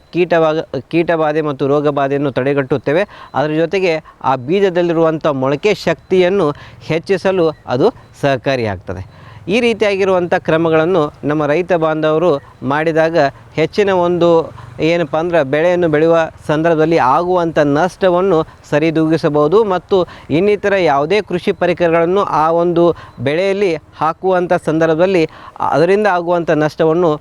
ಕೀಟಬಾಧೆ ಮತ್ತು ರೋಗ ಬಾಧೆಯನ್ನು ತಡೆಗಟ್ಟುತ್ತೇವೆ. ಅದರ ಜೊತೆಗೆ ಆ ಬೀಜದಲ್ಲಿರುವಂಥ ಮೊಳಕೆ ಶಕ್ತಿಯನ್ನು ಹೆಚ್ಚಿಸಲು ಅದು ಸಹಕಾರಿಯಾಗ್ತದೆ. ಈ ರೀತಿಯಾಗಿರುವಂಥ ಕ್ರಮಗಳನ್ನು ನಮ್ಮ ರೈತ ಬಾಂಧವರು ಮಾಡಿದಾಗ ಹೆಚ್ಚಿನ ಒಂದು ಏನಪ್ಪ ಅಂದ್ರೆ ಬೆಳೆಯನ್ನು ಬೆಳೆಯುವ ಸಂದರ್ಭದಲ್ಲಿ ಆಗುವಂಥ ನಷ್ಟವನ್ನು ಸರಿದೂಗಿಸಬಹುದು ಮತ್ತು ಇನ್ನಿತರ ಯಾವುದೇ ಕೃಷಿ ಪರಿಕರಗಳನ್ನು ಆ ಒಂದು ಬೆಳೆಯಲ್ಲಿ ಹಾಕುವಂಥ ಸಂದರ್ಭದಲ್ಲಿ ಅದರಿಂದ ಆಗುವಂಥ ನಷ್ಟವನ್ನು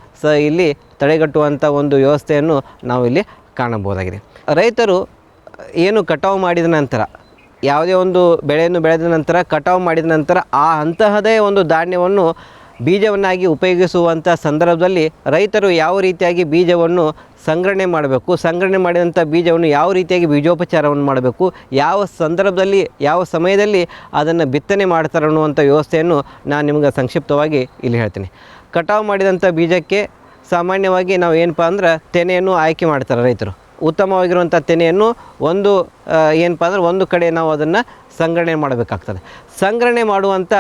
ಇಲ್ಲಿ ತಡೆಗಟ್ಟುವಂಥ ಒಂದು ವ್ಯವಸ್ಥೆಯನ್ನು ನಾವು ಇಲ್ಲಿ ಕಾಣಬಹುದಾಗಿದೆ. ರೈತರು ಏನು ಕಟಾವು ಮಾಡಿದ ನಂತರ ಯಾವುದೇ ಒಂದು ಬೆಳೆಯನ್ನು ಬೆಳೆದ ನಂತರ ಕಟಾವು ಮಾಡಿದ ನಂತರ ಅಂತಹದೇ ಒಂದು ಧಾನ್ಯವನ್ನು ಬೀಜವನ್ನಾಗಿ ಉಪಯೋಗಿಸುವಂಥ ಸಂದರ್ಭದಲ್ಲಿ ರೈತರು ಯಾವ ರೀತಿಯಾಗಿ ಬೀಜವನ್ನು ಸಂಗ್ರಹಣೆ ಮಾಡಬೇಕು, ಸಂಗ್ರಹಣೆ ಮಾಡಿದಂಥ ಬೀಜವನ್ನು ಯಾವ ರೀತಿಯಾಗಿ ಬೀಜೋಪಚಾರವನ್ನು ಮಾಡಬೇಕು, ಯಾವ ಸಂದರ್ಭದಲ್ಲಿ ಯಾವ ಸಮಯದಲ್ಲಿ ಅದನ್ನು ಬಿತ್ತನೆ ಮಾಡ್ತಾರೆ ಅನ್ನುವಂಥ ವ್ಯವಸ್ಥೆಯನ್ನು ನಾನು ನಿಮಗೆ ಸಂಕ್ಷಿಪ್ತವಾಗಿ ಇಲ್ಲಿ ಹೇಳ್ತೀನಿ. ಕಟಾವು ಮಾಡಿದಂಥ ಬೀಜಕ್ಕೆ ಸಾಮಾನ್ಯವಾಗಿ ನಾವು ಏನಪ್ಪ ಅಂದ್ರೆ ತೆನೆಯನ್ನು ಆಯ್ಕೆ ಮಾಡ್ತಾರೆ ರೈತರು. ಉತ್ತಮವಾಗಿರುವಂಥ ತೆನೆಯನ್ನು ಒಂದು ಕಡೆ ನಾವು ಅದನ್ನು ಸಂಗ್ರಹಣೆ ಮಾಡಬೇಕಾಗ್ತದೆ. ಸಂಗ್ರಹಣೆ ಮಾಡುವಂಥ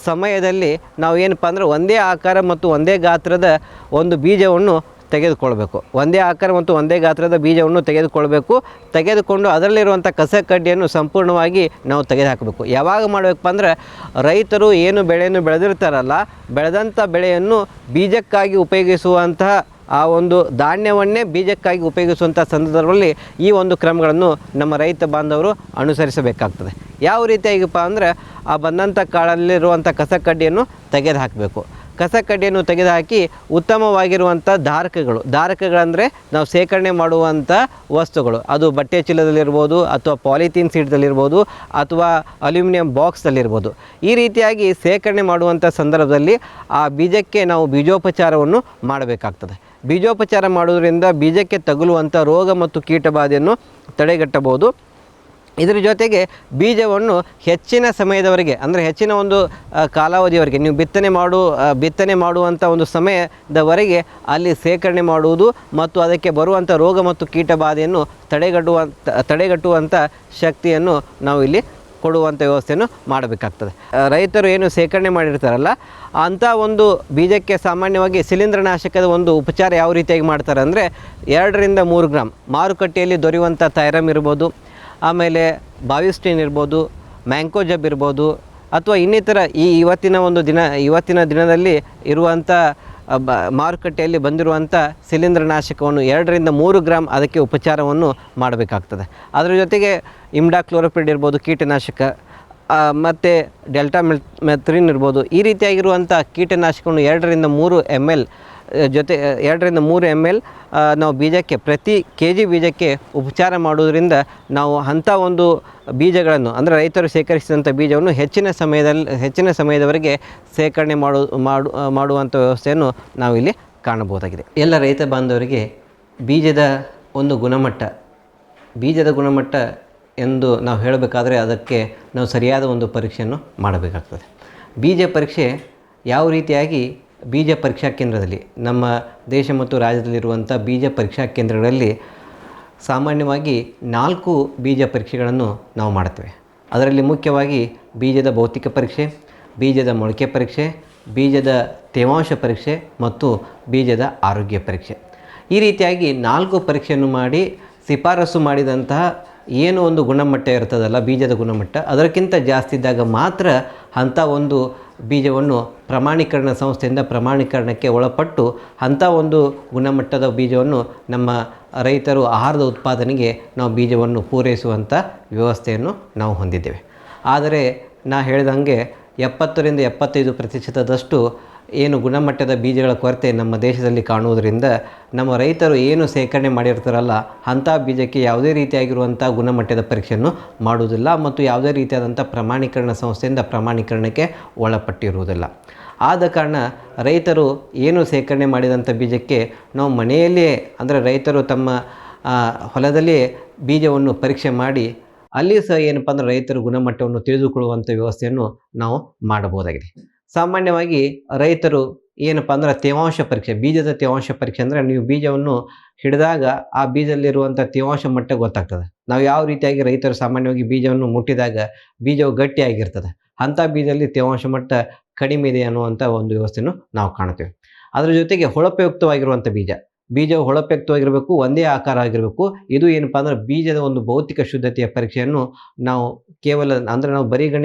ಸಮಯದಲ್ಲಿ ನಾವು ಏನಪ್ಪ ಅಂದ್ರೆ ಒಂದೇ ಆಕಾರ ಮತ್ತು ಒಂದೇ ಗಾತ್ರದ ಒಂದು ಬೀಜವನ್ನು ತೆಗೆದುಕೊಳ್ಬೇಕು. ಒಂದೇ ಆಕಾರ ಮತ್ತು ಒಂದೇ ಗಾತ್ರದ ಬೀಜವನ್ನು ತೆಗೆದುಕೊಂಡು ಅದರಲ್ಲಿರುವಂಥ ಕಸ ಕಡ್ಡಿಯನ್ನು ಸಂಪೂರ್ಣವಾಗಿ ನಾವು ತೆಗೆದುಹಾಕಬೇಕು. ಯಾವಾಗ ಮಾಡಬೇಕಪ್ಪ ಅಂದ್ರೆ ರೈತರು ಏನು ಬೆಳೆಯನ್ನು ಬೆಳೆದಿರ್ತಾರಲ್ಲ, ಬೆಳೆದಂಥ ಬೆಳೆಯನ್ನು ಬೀಜಕ್ಕಾಗಿ ಉಪಯೋಗಿಸುವಂತಹ ಆ ಒಂದು ಧಾನ್ಯವನ್ನೇ ಬೀಜಕ್ಕಾಗಿ ಉಪಯೋಗಿಸುವಂಥ ಸಂದರ್ಭದಲ್ಲಿ ಈ ಒಂದು ಕ್ರಮಗಳನ್ನು ನಮ್ಮ ರೈತ ಬಾಂಧವರು ಅನುಸರಿಸಬೇಕಾಗ್ತದೆ. ಯಾವ ರೀತಿಯಾಗಿಪ್ಪ ಅಂದರೆ ಆ ಬಂದಂಥ ಕಾಳಲ್ಲಿರುವಂಥ ಕಸ ಕಡ್ಡಿಯನ್ನು ತೆಗೆದುಹಾಕಬೇಕು. ಕಸ ಕಡ್ಡಿಯನ್ನು ತೆಗೆದುಹಾಕಿ ಉತ್ತಮವಾಗಿರುವಂಥ ಧಾರಕಗಳಂದರೆ ನಾವು ಶೇಖರಣೆ ಮಾಡುವಂಥ ವಸ್ತುಗಳು, ಅದು ಬಟ್ಟೆ ಚೀಲದಲ್ಲಿರ್ಬೋದು ಅಥವಾ ಪಾಲಿಥೀನ್ ಶೀಟ್ದಲ್ಲಿರ್ಬೋದು ಅಥವಾ ಅಲ್ಯೂಮಿನಿಯಂ ಬಾಕ್ಸ್ದಲ್ಲಿರ್ಬೋದು. ಈ ರೀತಿಯಾಗಿ ಶೇಖರಣೆ ಮಾಡುವಂಥ ಸಂದರ್ಭದಲ್ಲಿ ಆ ಬೀಜಕ್ಕೆ ನಾವು ಬೀಜೋಪಚಾರವನ್ನು ಮಾಡಬೇಕಾಗ್ತದೆ. ಬೀಜೋಪಚಾರ ಮಾಡೋದ್ರಿಂದ ಬೀಜಕ್ಕೆ ತಗುಲುವಂಥ ರೋಗ ಮತ್ತು ಕೀಟಬಾಧೆಯನ್ನು ತಡೆಗಟ್ಟಬಹುದು. ಇದರ ಜೊತೆಗೆ ಬೀಜವನ್ನು ಹೆಚ್ಚಿನ ಸಮಯದವರೆಗೆ ಅಂದರೆ ಹೆಚ್ಚಿನ ಒಂದು ಕಾಲಾವಧಿಯವರೆಗೆ ನೀವು ಬಿತ್ತನೆ ಮಾಡುವಂಥ ಒಂದು ಸಮಯದವರೆಗೆ ಅಲ್ಲಿ ಶೇಖರಣೆ ಮಾಡುವುದು ಮತ್ತು ಅದಕ್ಕೆ ಬರುವಂಥ ರೋಗ ಮತ್ತು ಕೀಟಬಾಧೆಯನ್ನು ತಡೆಗಟ್ಟುವಂಥ ಶಕ್ತಿಯನ್ನು ನಾವು ಇಲ್ಲಿ ಕೊಡುವಂಥ ವ್ಯವಸ್ಥೆಯನ್ನು ಮಾಡಬೇಕಾಗ್ತದೆ. ರೈತರು ಏನು ಶೇಖರಣೆ ಮಾಡಿರ್ತಾರಲ್ಲ ಅಂಥ ಒಂದು ಬೀಜಕ್ಕೆ ಸಾಮಾನ್ಯವಾಗಿ ಶಿಲೀಂಧ್ರನಾಶಕದ ಒಂದು ಉಪಚಾರ ಯಾವ ರೀತಿಯಾಗಿ ಮಾಡ್ತಾರೆ ಅಂದರೆ 2 ರಿಂದ 3 ಗ್ರಾಮ್ ಮಾರುಕಟ್ಟೆಯಲ್ಲಿ ದೊರೆಯುವಂಥ ಥೈರಮ್ ಇರ್ಬೋದು, ಆಮೇಲೆ ಬಾವಿಸ್ಟಿನ್ ಇರ್ಬೋದು, ಮ್ಯಾಂಕೋಜಬ್ ಇರ್ಬೋದು ಅಥವಾ ಇನ್ನಿತರ ಇವತ್ತಿನ ದಿನದಲ್ಲಿ ಇರುವಂಥ ಮಾರುಕಟ್ಟೆಯಲ್ಲಿ ಬಂದಿರುವಂಥ ಶಿಲೀಂಧ್ರನಾಶಕವನ್ನು 2 ರಿಂದ 3 ಗ್ರಾಮ್ ಅದಕ್ಕೆ ಉಪಚಾರವನ್ನು ಮಾಡಬೇಕಾಗ್ತದೆ. ಅದರ ಜೊತೆಗೆ ಇಮ್ಡಾಕ್ಲೋರೋಪಿಡ್ ಇರ್ಬೋದು ಕೀಟನಾಶಕ, ಮತ್ತು ಡೆಲ್ಟಾ ಮೆಥ್ರಿನ್ ಇರ್ಬೋದು. ಈ ರೀತಿಯಾಗಿರುವಂಥ ಕೀಟನಾಶಕವನ್ನು 2 ರಿಂದ 3 ml ಜೊತೆ 2 ರಿಂದ 3 ml ನಾವು ಬೀಜಕ್ಕೆ ಪ್ರತಿ kg ಬೀಜಕ್ಕೆ ಉಪಚಾರ ಮಾಡೋದ್ರಿಂದ ನಾವು ಅಂಥ ಒಂದು ಬೀಜಗಳನ್ನು ಅಂದರೆ ರೈತರು ಶೇಖರಿಸಿದಂಥ ಬೀಜವನ್ನು ಹೆಚ್ಚಿನ ಸಮಯದವರೆಗೆ ಶೇಖರಣೆ ಮಾಡುವಂಥ ವ್ಯವಸ್ಥೆಯನ್ನು ನಾವಿಲ್ಲಿ ಕಾಣಬಹುದಾಗಿದೆ. ಎಲ್ಲ ರೈತ ಬಾಂಧವರಿಗೆ ಬೀಜದ ಗುಣಮಟ್ಟ ಎಂದು ನಾವು ಹೇಳಬೇಕಾದ್ರೆ ಅದಕ್ಕೆ ನಾವು ಸರಿಯಾದ ಒಂದು ಪರೀಕ್ಷೆಯನ್ನು ಮಾಡಬೇಕಾಗ್ತದೆ. ಬೀಜ ಪರೀಕ್ಷೆ ಯಾವ ರೀತಿಯಾಗಿ ಬೀಜ ಪರೀಕ್ಷಾ ಕೇಂದ್ರದಲ್ಲಿ ನಮ್ಮ ದೇಶ ಮತ್ತು ರಾಜ್ಯದಲ್ಲಿರುವಂಥ ಬೀಜ ಪರೀಕ್ಷಾ ಕೇಂದ್ರಗಳಲ್ಲಿ ಸಾಮಾನ್ಯವಾಗಿ 4 ಬೀಜ ಪರೀಕ್ಷೆಗಳನ್ನು ನಾವು ಮಾಡ್ತೇವೆ. ಅದರಲ್ಲಿ ಮುಖ್ಯವಾಗಿ ಬೀಜದ ಭೌತಿಕ ಪರೀಕ್ಷೆ, ಬೀಜದ ಮೊಳಕೆ ಪರೀಕ್ಷೆ, ಬೀಜದ ತೇವಾಂಶ ಪರೀಕ್ಷೆ ಮತ್ತು ಬೀಜದ ಆರೋಗ್ಯ ಪರೀಕ್ಷೆ. ಈ ರೀತಿಯಾಗಿ 4 ಪರೀಕ್ಷೆಯನ್ನು ಮಾಡಿ ಶಿಫಾರಸು ಮಾಡಿದಂತಹ ಏನು ಒಂದು ಗುಣಮಟ್ಟ ಇರ್ತದಲ್ಲ ಬೀಜದ ಗುಣಮಟ್ಟ, ಅದಕ್ಕಿಂತ ಜಾಸ್ತಿ ಇದ್ದಾಗ ಮಾತ್ರ ಅಂಥ ಒಂದು ಬೀಜವನ್ನು ಪ್ರಮಾಣೀಕರಣ ಸಂಸ್ಥೆಯಿಂದ ಪ್ರಮಾಣೀಕರಣಕ್ಕೆ ಒಳಪಟ್ಟು ಅಂಥ ಒಂದು ಗುಣಮಟ್ಟದ ಬೀಜವನ್ನು ನಮ್ಮ ರೈತರು ಆಹಾರದ ಉತ್ಪಾದನೆಗೆ ನಾವು ಬೀಜವನ್ನು ಪೂರೈಸುವಂಥ ವ್ಯವಸ್ಥೆಯನ್ನು ನಾವು ಹೊಂದಿದ್ದೇವೆ. ಆದರೆ ಹೇಳಿದಂಗೆ 70 ರಿಂದ 75% ಏನು ಗುಣಮಟ್ಟದ ಬೀಜಗಳ ಕೊರತೆ ನಮ್ಮ ದೇಶದಲ್ಲಿ ಕಾಣುವುದರಿಂದ ನಮ್ಮ ರೈತರು ಏನು ಶೇಖರಣೆ ಮಾಡಿರ್ತಾರಲ್ಲ ಅಂಥ ಬೀಜಕ್ಕೆ ಯಾವುದೇ ರೀತಿಯಾಗಿರುವಂಥ ಗುಣಮಟ್ಟದ ಪರೀಕ್ಷೆಯನ್ನು ಮಾಡುವುದಿಲ್ಲ ಮತ್ತು ಯಾವುದೇ ರೀತಿಯಾದಂಥ ಪ್ರಮಾಣೀಕರಣ ಸಂಸ್ಥೆಯಿಂದ ಪ್ರಮಾಣೀಕರಣಕ್ಕೆ ಒಳಪಟ್ಟಿರುವುದಿಲ್ಲ. ಆದ ಕಾರಣ ರೈತರು ಏನು ಶೇಖರಣೆ ಮಾಡಿದಂಥ ಬೀಜಕ್ಕೆ ನಾವು ಮನೆಯಲ್ಲಿಯೇ ಅಂದರೆ ರೈತರು ತಮ್ಮ ಹೊಲದಲ್ಲಿಯೇ ಬೀಜವನ್ನು ಪರೀಕ್ಷೆ ಮಾಡಿ ಅಲ್ಲಿ ಸಹ ಏನಪ್ಪ ಅಂದರೆ ರೈತರು ಗುಣಮಟ್ಟವನ್ನು ತಿಳಿದುಕೊಳ್ಳುವಂಥ ವ್ಯವಸ್ಥೆಯನ್ನು ನಾವು ಮಾಡಬಹುದಾಗಿದೆ. ಸಾಮಾನ್ಯವಾಗಿ ರೈತರು ಏನಪ್ಪ ಅಂದರೆ ಬೀಜದ ತೇವಾಂಶ ಪರೀಕ್ಷೆ ಅಂದರೆ ನೀವು ಬೀಜವನ್ನು ಹಿಡಿದಾಗ ಆ ಬೀಜದಲ್ಲಿರುವಂಥ ತೇವಾಂಶ ಮಟ್ಟ ಗೊತ್ತಾಗ್ತದೆ. ನಾವು ಯಾವ ರೀತಿಯಾಗಿ ರೈತರು ಸಾಮಾನ್ಯವಾಗಿ ಬೀಜವನ್ನು ಮುಟ್ಟಿದಾಗ ಬೀಜವು ಗಟ್ಟಿಯಾಗಿರ್ತದೆ, ಅಂಥ ಬೀಜದಲ್ಲಿ ತೇವಾಂಶ ಮಟ್ಟ ಕಡಿಮೆ ಇದೆ ಅನ್ನುವಂಥ ಒಂದು ವ್ಯವಸ್ಥೆಯನ್ನು ನಾವು ಕಾಣ್ತೇವೆ. ಅದರ ಜೊತೆಗೆ ಹೊಳಪಯುಕ್ತವಾಗಿರುವಂಥ ಬೀಜವು ಹೊಳಪಯುಕ್ತವಾಗಿರಬೇಕು, ಒಂದೇ ಆಕಾರ ಆಗಿರಬೇಕು. ಇದು ಏನಪ್ಪ ಅಂದರೆ ಬೀಜದ ಒಂದು ಭೌತಿಕ ಶುದ್ಧತೆಯ ಪರೀಕ್ಷೆಯನ್ನು ನಾವು ಕೇವಲ ಅಂದರೆ ನಾವು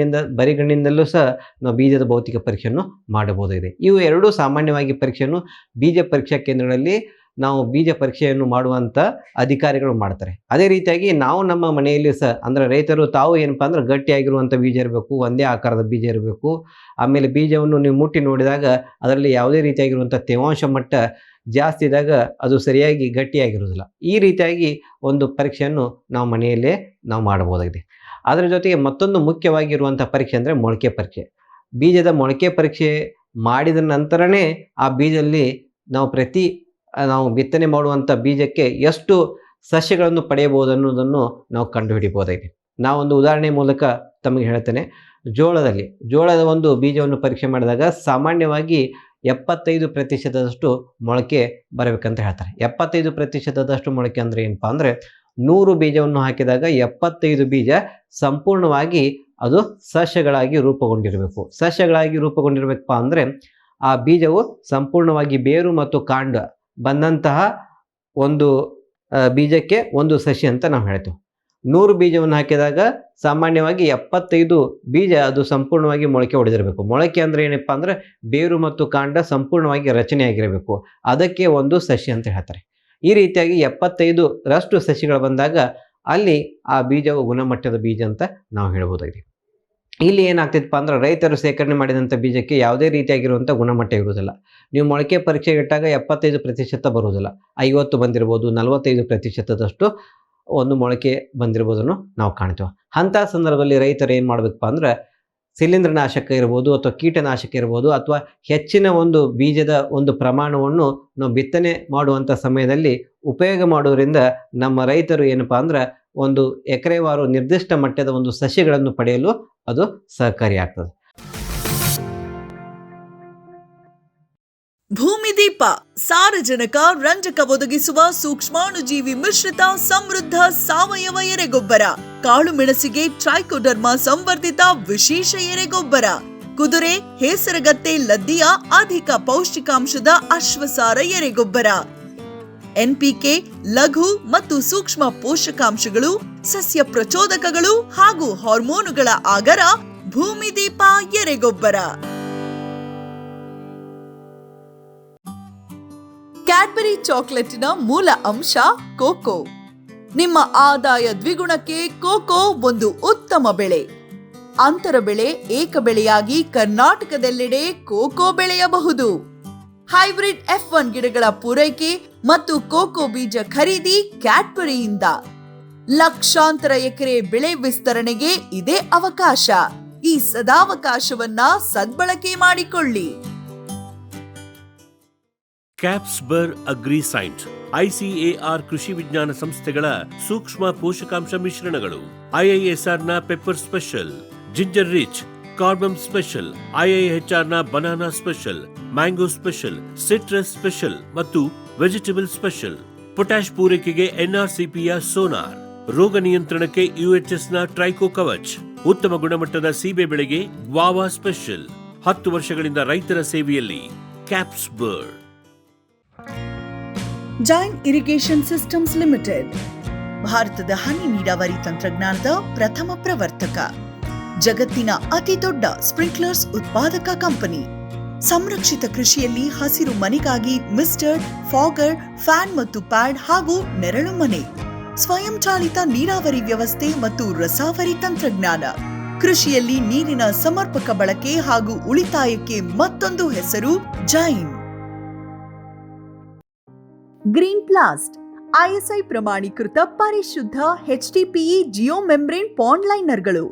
ಬರಿಗಣ್ಣಿಂದಲೂ ಸಹ ನಾವು ಬೀಜದ ಭೌತಿಕ ಪರೀಕ್ಷೆಯನ್ನು ಮಾಡಬಹುದಾಗಿದೆ. ಇವು 2 ಸಾಮಾನ್ಯವಾಗಿ ಪರೀಕ್ಷೆಯನ್ನು ಬೀಜ ಪರೀಕ್ಷಾ ಕೇಂದ್ರಗಳಲ್ಲಿ ನಾವು ಬೀಜ ಪರೀಕ್ಷೆಯನ್ನು ಮಾಡುವಂಥ ಅಧಿಕಾರಿಗಳು ಮಾಡ್ತಾರೆ. ಅದೇ ರೀತಿಯಾಗಿ ನಾವು ನಮ್ಮ ಮನೆಯಲ್ಲಿ ಸಹ ಅಂದರೆ ರೈತರು ತಾವು ಏನಪ್ಪ ಅಂದರೆ ಗಟ್ಟಿಯಾಗಿರುವಂಥ ಬೀಜ ಇರಬೇಕು, ಒಂದೇ ಆಕಾರದ ಬೀಜ ಇರಬೇಕು. ಆಮೇಲೆ ಬೀಜವನ್ನು ನೀವು ಮುಟ್ಟಿ ನೋಡಿದಾಗ ಅದರಲ್ಲಿ ಯಾವುದೇ ರೀತಿಯಾಗಿರುವಂಥ ತೇವಾಂಶ ಮಟ್ಟ ಜಾಸ್ತಿ ಇದ್ದಾಗ ಅದು ಸರಿಯಾಗಿ ಗಟ್ಟಿಯಾಗಿರುವುದಿಲ್ಲ. ಈ ರೀತಿಯಾಗಿ ಒಂದು ಪರೀಕ್ಷೆಯನ್ನು ನಾವು ಮನೆಯಲ್ಲೇ ನಾವು ಮಾಡಬಹುದಾಗಿದೆ. ಅದರ ಜೊತೆಗೆ ಮತ್ತೊಂದು ಮುಖ್ಯವಾಗಿರುವಂಥ ಪರೀಕ್ಷೆ ಅಂದರೆ ಮೊಳಕೆ ಪರೀಕ್ಷೆ. ಬೀಜದ ಮೊಳಕೆ ಪರೀಕ್ಷೆ ಮಾಡಿದ ನಂತರನೇ ಆ ಬೀಜದಲ್ಲಿ ನಾವು ಪ್ರತಿ ನಾವು ಬಿತ್ತನೆ ಮಾಡುವಂಥ ಬೀಜಕ್ಕೆ ಎಷ್ಟು ಸಸ್ಯಗಳನ್ನು ಪಡೆಯಬಹುದು ಅನ್ನೋದನ್ನು ನಾವು ಕಂಡುಹಿಡಿಯಬಹುದಾಗಿದೆ. ನಾವೊಂದು ಉದಾಹರಣೆ ಮೂಲಕ ತಮಗೆ ಹೇಳ್ತೇನೆ. ಜೋಳದ ಒಂದು ಬೀಜವನ್ನು ಪರೀಕ್ಷೆ ಮಾಡಿದಾಗ ಸಾಮಾನ್ಯವಾಗಿ 75% ಮೊಳಕೆ ಬರಬೇಕಂತ ಹೇಳ್ತಾರೆ. 75% ಮೊಳಕೆ ಅಂದರೆ ಏನಪ್ಪ ಅಂದರೆ 100 ಬೀಜವನ್ನು ಹಾಕಿದಾಗ 75 ಬೀಜ ಸಂಪೂರ್ಣವಾಗಿ ಅದು ಸಸ್ಯಗಳಾಗಿ ರೂಪುಗೊಂಡಿರಬೇಕು. ಸಸ್ಯಗಳಾಗಿ ರೂಪುಗೊಂಡಿರಬೇಕಪ್ಪ ಅಂದರೆ ಆ ಬೀಜವು ಸಂಪೂರ್ಣವಾಗಿ ಬೇರು ಮತ್ತು ಕಾಂಡ ಬಂದಂತಹ ಒಂದು ಬೀಜಕ್ಕೆ ಒಂದು ಸಸ್ಯ ಅಂತ ನಾವು ಹೇಳ್ತೀವಿ. 100 ಬೀಜವನ್ನು ಹಾಕಿದಾಗ ಸಾಮಾನ್ಯವಾಗಿ 75 ಬೀಜ ಅದು ಸಂಪೂರ್ಣವಾಗಿ ಮೊಳಕೆ ಹೊಡೆದಿರಬೇಕು. ಮೊಳಕೆ ಅಂದರೆ ಏನಪ್ಪ ಅಂದರೆ ಬೇರು ಮತ್ತು ಕಾಂಡ ಸಂಪೂರ್ಣವಾಗಿ ರಚನೆಯಾಗಿರಬೇಕು. ಅದಕ್ಕೆ ಒಂದು ಸಸ್ಯ ಅಂತ ಹೇಳ್ತಾರೆ. ಈ ರೀತಿಯಾಗಿ 75ರಷ್ಟು ಸಸ್ಯಗಳು ಬಂದಾಗ ಅಲ್ಲಿ ಆ ಬೀಜವು ಗುಣಮಟ್ಟದ ಬೀಜ ಅಂತ ನಾವು ಹೇಳ್ಬೋದಾಗಿದೆ. ಇಲ್ಲಿ ಏನಾಗ್ತಿತ್ತಪ್ಪ ಅಂದ್ರೆ ರೈತರು ಶೇಖರಣೆ ಮಾಡಿದಂಥ ಬೀಜಕ್ಕೆ ಯಾವುದೇ ರೀತಿಯಾಗಿರುವಂಥ ಗುಣಮಟ್ಟ ಇರುವುದಿಲ್ಲ. ನೀವು ಮೊಳಕೆ ಪರೀಕ್ಷೆಗೆ ಇಟ್ಟಾಗ 75% ಬರುವುದಿಲ್ಲ, 50 ಬಂದಿರ್ಬೋದು, 45%ದಷ್ಟು ಒಂದು ಮೊಳಕೆ ಬಂದಿರ್ಬೋದನ್ನು ನಾವು ಕಾಣ್ತೇವೆ. ಅಂಥ ಸಂದರ್ಭದಲ್ಲಿ ರೈತರು ಏನು ಮಾಡಬೇಕಪ್ಪ ಅಂದ್ರೆ ಶಿಲೀಂಧ್ರನಾಶಕ ಇರ್ಬೋದು ಅಥವಾ ಕೀಟನಾಶಕ ಇರ್ಬೋದು ಅಥವಾ ಹೆಚ್ಚಿನ ಒಂದು ಬೀಜದ ಒಂದು ಪ್ರಮಾಣವನ್ನು ನಾವು ಬಿತ್ತನೆ ಮಾಡುವಂಥ ಸಮಯದಲ್ಲಿ ಉಪಯೋಗ ಮಾಡೋದ್ರಿಂದ ನಮ್ಮ ರೈತರು ಏನಪ್ಪ ಅಂದ್ರೆ ಒಂದು ಎಕರೆವಾರು ನಿರ್ದಿಷ್ಟ ಮಟ್ಟದ ಒಂದು ಸಸ್ಯಗಳನ್ನು ಪಡೆಯಲು ಅದು ಸಹಕಾರಿಯಾಗ್ತದೆ. ಭೂಮಿದೀಪ ಸಾರಜನಕ ರಂಜಕ ಒದಗಿಸುವ ಸೂಕ್ಷ್ಮಾಣುಜೀವಿ ಮಿಶ್ರಿತ ಸಮೃದ್ಧ ಸಾವಯವ ಎರೆಗೊಬ್ಬರ. ಕಾಳು ಮೆಣಸಿಗೆ ಟ್ರೈಕೋಡರ್ಮಾ ಸಂವರ್ಧಿತ ವಿಶೇಷ ಎರೆಗೊಬ್ಬರ. ಕುದುರೆ, ಹೇಸರಗತ್ತೆ, ಲದ್ದಿಯ ಅಧಿಕ ಪೌಷ್ಟಿಕಾಂಶದ ಅಶ್ವಸಾರ ಎರೆಗೊಬ್ಬರ. ಎನ್ಪಿಕೆ, ಲಘು ಮತ್ತು ಸೂಕ್ಷ್ಮ ಪೋಷಕಾಂಶಗಳು, ಸಸ್ಯ ಪ್ರಚೋದಕಗಳು ಹಾಗೂ ಹಾರ್ಮೋನುಗಳ ಆಗರ ಭೂಮಿದೀಪ ಎರೆಗೊಬ್ಬರ. ಕ್ಯಾಡ್ಬರಿ ಚಾಕೊಲೇಟಿನ ಮೂಲ ಅಂಶ ಕೋಕೋ. ನಿಮ್ಮ ಆದಾಯ ದ್ವಿಗುಣಕ್ಕೆ ಕೋಕೋ ಒಂದು ಉತ್ತಮ ಬೆಳೆ. ಅಂತರ ಬೆಳೆ, ಏಕ ಬೆಳೆಯಾಗಿ ಕರ್ನಾಟಕದೆಲ್ಲೆಡೆ ಕೋಕೋ ಬೆಳೆಯಬಹುದು. ಹೈಬ್ರಿಡ್ F1 ಗಿಡಗಳ ಪೂರೈಕೆ ಮತ್ತು ಕೋಕೋ ಬೀಜ ಖರೀದಿ ಕ್ಯಾಡ್ಬರಿಯಿಂದ. ಲಕ್ಷಾಂತರ ಎಕರೆ ಬೆಳೆ ವಿಸ್ತರಣೆಗೆ ಇದೇ ಅವಕಾಶ. ಈ ಸದಾವಕಾಶವನ್ನ ಸದ್ಬಳಕೆ ಮಾಡಿಕೊಳ್ಳಿ. ಕ್ಯಾಪ್ಸ್ಬರ್ ಅಗ್ರಿಸೈನ್ಸ್, ICAR ಕೃಷಿ ವಿಜ್ಞಾನ ಸಂಸ್ಥೆಗಳ ಸೂಕ್ಷ್ಮ ಪೋಷಕಾಂಶ ಮಿಶ್ರಣಗಳು, IISRನ ಪೆಪ್ಪರ್ ಸ್ಪೆಷಲ್, ಜಿಂಜರ್ ರಿಚ್, ಕಾರ್ಬಮ್ ಸ್ಪೆಷಲ್, IIHRನ banana special, mango special, citrus special ಮತ್ತು ವೆಜಿಟೇಬಲ್ ಸ್ಪೆಷಲ್. ಪೊಟ್ಯಾಶ್ ಪೂರೈಕೆಗೆ NRCPಯ ಸೋನಾರ್, ರೋಗ ನಿಯಂತ್ರಣಕ್ಕೆ UHSನ ಟ್ರೈಕೋ ಕವಚ್, ಉತ್ತಮ ಗುಣಮಟ್ಟದ ಸೀಬೆ ಬೆಳೆಗೆ ಗ್ವಾವಾ ಸ್ಪೆಷಲ್. 10 ವರ್ಷಗಳಿಂದ ರೈತರ ಸೇವೆಯಲ್ಲಿ ಕ್ಯಾಪ್ಸ್ಬರ್ಡ್. ಜೈನ್ ಇರಿಗೇಷನ್ ಸಿಸ್ಟಮ್ಸ್ ಲಿಮಿಟೆಡ್ ಭಾರತದ ಹನಿ ನೀರಾವರಿ ತಂತ್ರಜ್ಞಾನದ ಪ್ರಥಮ ಪ್ರವರ್ತಕ. ಜಗತ್ತಿನ ಅತಿ ದೊಡ್ಡ ಸ್ಪ್ರಿಂಕ್ಲರ್ಸ್ ಉತ್ಪಾದಕ ಕಂಪನಿ. ಸಂರಕ್ಷಿತ ಕೃಷಿಯಲ್ಲಿ ಹಸಿರು ಮನೆಗಾಗಿ ಮಿಸ್ಟರ್, ಫಾಗರ್, ಫ್ಯಾನ್ ಮತ್ತು ಪ್ಯಾಡ್ ಹಾಗೂ ನೆರಳು ಮನೆ. ಸ್ವಯಂ ಚಾಲಿತ ನೀರಾವರಿ ವ್ಯವಸ್ಥೆ ಮತ್ತು ರಸಾವರಿ ತಂತ್ರಜ್ಞಾನ. ಕೃಷಿಯಲ್ಲಿ ನೀರಿನ ಸಮರ್ಪಕ ಬಳಕೆ ಹಾಗೂ ಉಳಿತಾಯಕ್ಕೆ ಮತ್ತೊಂದು ಹೆಸರು ಜೈನ್. ಗ್ರೀನ್ ಪ್ಲಾಸ್ಟ್ ISI ಪ್ರಮಾಣೀಕೃತ ಪರಿಶುದ್ಧ HDPE ಜಿಯೋ ಮೆಂಬ್ರೇನ್ ಪಾಂಡ್ ಲೈನರ್ಗಳು.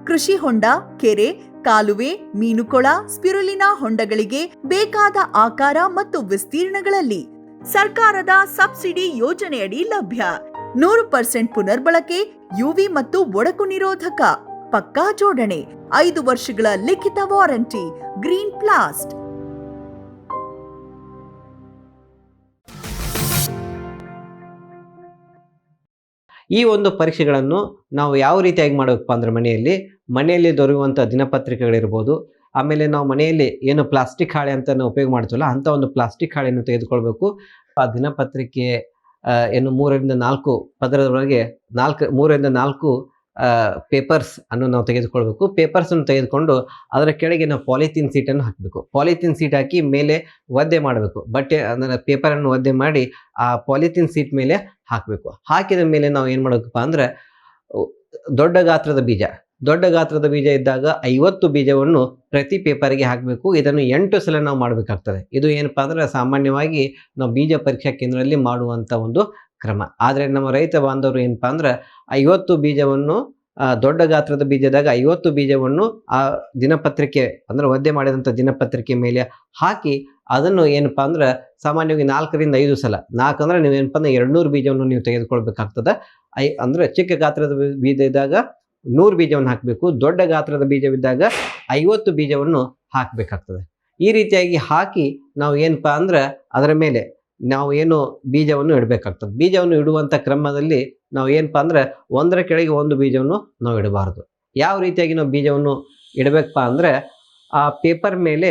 ಕೃಷಿ ಹೊಂಡ, ಕೆರೆ, ಕಾಲುವೆ, ಮೀನುಕೊಳ, ಸ್ಪಿರುಲಿನಾ ಹೊಂಡಗಳಿಗೆ ಬೇಕಾದ ಆಕಾರ ಮತ್ತು ವಿಸ್ತೀರ್ಣಗಳಲ್ಲಿ ಸರ್ಕಾರದ ಸಬ್ಸಿಡಿ ಯೋಜನೆಯಡಿ ಲಭ್ಯ. 100% ಪುನರ್ಬಳಕೆ, UV ಮತ್ತು ಒಡಕು ನಿರೋಧಕ, ಪಕ್ಕಾ ಜೋಡಣೆ, 5 ವರ್ಷಗಳ ಲಿಖಿತ ವಾರಂಟಿ. ಗ್ರೀನ್ ಪ್ಲಾಸ್ಟ್. ಈ ಒಂದು ಪರೀಕ್ಷೆಗಳನ್ನು ನಾವು ಯಾವ ರೀತಿಯಾಗಿ ಮಾಡಬೇಕಪ್ಪ ಅಂದ್ರೆ ಮನೆಯಲ್ಲಿ ದೊರೆಯುವಂಥ ದಿನಪತ್ರಿಕೆಗಳಿರ್ಬೋದು, ಆಮೇಲೆ ನಾವು ಮನೆಯಲ್ಲಿ ಏನು ಪ್ಲಾಸ್ಟಿಕ್ ಹಾಳೆ ಅಂತ ನಾವು ಉಪಯೋಗ ಮಾಡ್ತೀವಲ್ಲ ಅಂಥ ಒಂದು ಪ್ಲಾಸ್ಟಿಕ್ ಹಾಳೆಯನ್ನು ತೆಗೆದುಕೊಳ್ಬೇಕು. ಆ ದಿನಪತ್ರಿಕೆ ಏನು 3ರಿಂದ 4 ಪದರದೊಳಗೆ 3ರಿಂದ 4 ಪೇಪರ್ಸ್ ಅನ್ನು ನಾವು ತೆಗೆದುಕೊಳ್ಬೇಕು. ಪೇಪರ್ಸನ್ನು ತೆಗೆದುಕೊಂಡು ಅದರ ಕೆಳಗೆ ನಾವು ಪಾಲಿಥೀನ್ ಸೀಟನ್ನು ಹಾಕಬೇಕು. ಪಾಲಿಥೀನ್ ಸೀಟ್ ಹಾಕಿ ಮೇಲೆ ಒದ್ದೆ ಮಾಡಬೇಕು. ಬಟ್ಟೆ ಅಂದರೆ ಪೇಪರನ್ನು ಒದ್ದೆ ಮಾಡಿ ಆ ಪಾಲಿಥೀನ್ ಸೀಟ್ ಮೇಲೆ ಹಾಕಬೇಕು. ಹಾಕಿದ ಮೇಲೆ ನಾವು ಏನು ಮಾಡಬೇಕಪ್ಪ ಅಂದರೆ ದೊಡ್ಡ ಗಾತ್ರದ ಬೀಜ ಇದ್ದಾಗ 50 ಬೀಜವನ್ನು ಪ್ರತಿ ಪೇಪರಿಗೆ ಹಾಕಬೇಕು. ಇದನ್ನು 8 ಸಲ ನಾವು ಮಾಡಬೇಕಾಗ್ತದೆ. ಇದು ಏನಪ್ಪ ಅಂದರೆ ಸಾಮಾನ್ಯವಾಗಿ ನಾವು ಬೀಜ ಪರೀಕ್ಷಾ ಕೇಂದ್ರದಲ್ಲಿ ಮಾಡುವಂಥ ಒಂದು ಕ್ರಮ. ಆದರೆ ನಮ್ಮ ರೈತ ಬಾಂಧವರು ಏನಪ್ಪ ಅಂದ್ರೆ 50 ಬೀಜವನ್ನು ದೊಡ್ಡ ಗಾತ್ರದ ಬೀಜದಾಗ 50 ಬೀಜವನ್ನು ಆ ದಿನಪತ್ರಿಕೆ ಅಂದರೆ ಒದ್ದೆ ಮಾಡಿದಂಥ ದಿನಪತ್ರಿಕೆ ಮೇಲೆ ಹಾಕಿ ಅದನ್ನು ಏನಪ್ಪ ಅಂದ್ರೆ ಸಾಮಾನ್ಯವಾಗಿ 4ರಿಂದ 5 ಸಲ, 4 ಅಂದರೆ ನೀವು ಏನಪ್ಪ ಅಂದ್ರೆ 200 ಬೀಜವನ್ನು ನೀವು ತೆಗೆದುಕೊಳ್ಬೇಕಾಗ್ತದೆ. ಅಂದರೆ ಚಿಕ್ಕ ಗಾತ್ರದ ಬೀಜ ಇದ್ದಾಗ 100 ಬೀಜವನ್ನು ಹಾಕಬೇಕು, ದೊಡ್ಡ ಗಾತ್ರದ ಬೀಜವಿದ್ದಾಗ 50 ಬೀಜವನ್ನು ಹಾಕಬೇಕಾಗ್ತದೆ. ಈ ರೀತಿಯಾಗಿ ಹಾಕಿ ನಾವು ಏನಪ್ಪ ಅಂದ್ರೆ ಅದರ ಮೇಲೆ ನಾವು ಏನು ಬೀಜವನ್ನು ಇಡಬೇಕಾಗ್ತದೆ. ಬೀಜವನ್ನು ಇಡುವಂಥ ಕ್ರಮದಲ್ಲಿ ನಾವು ಏನಪ್ಪ ಅಂದ್ರೆ ಒಂದರ ಕೆಳಗೆ ಒಂದು ಬೀಜವನ್ನು ನಾವು ಇಡಬಾರ್ದು. ಯಾವ ರೀತಿಯಾಗಿ ನಾವು ಬೀಜವನ್ನು ಇಡಬೇಕಪ್ಪ ಅಂದರೆ ಆ ಪೇಪರ್ ಮೇಲೆ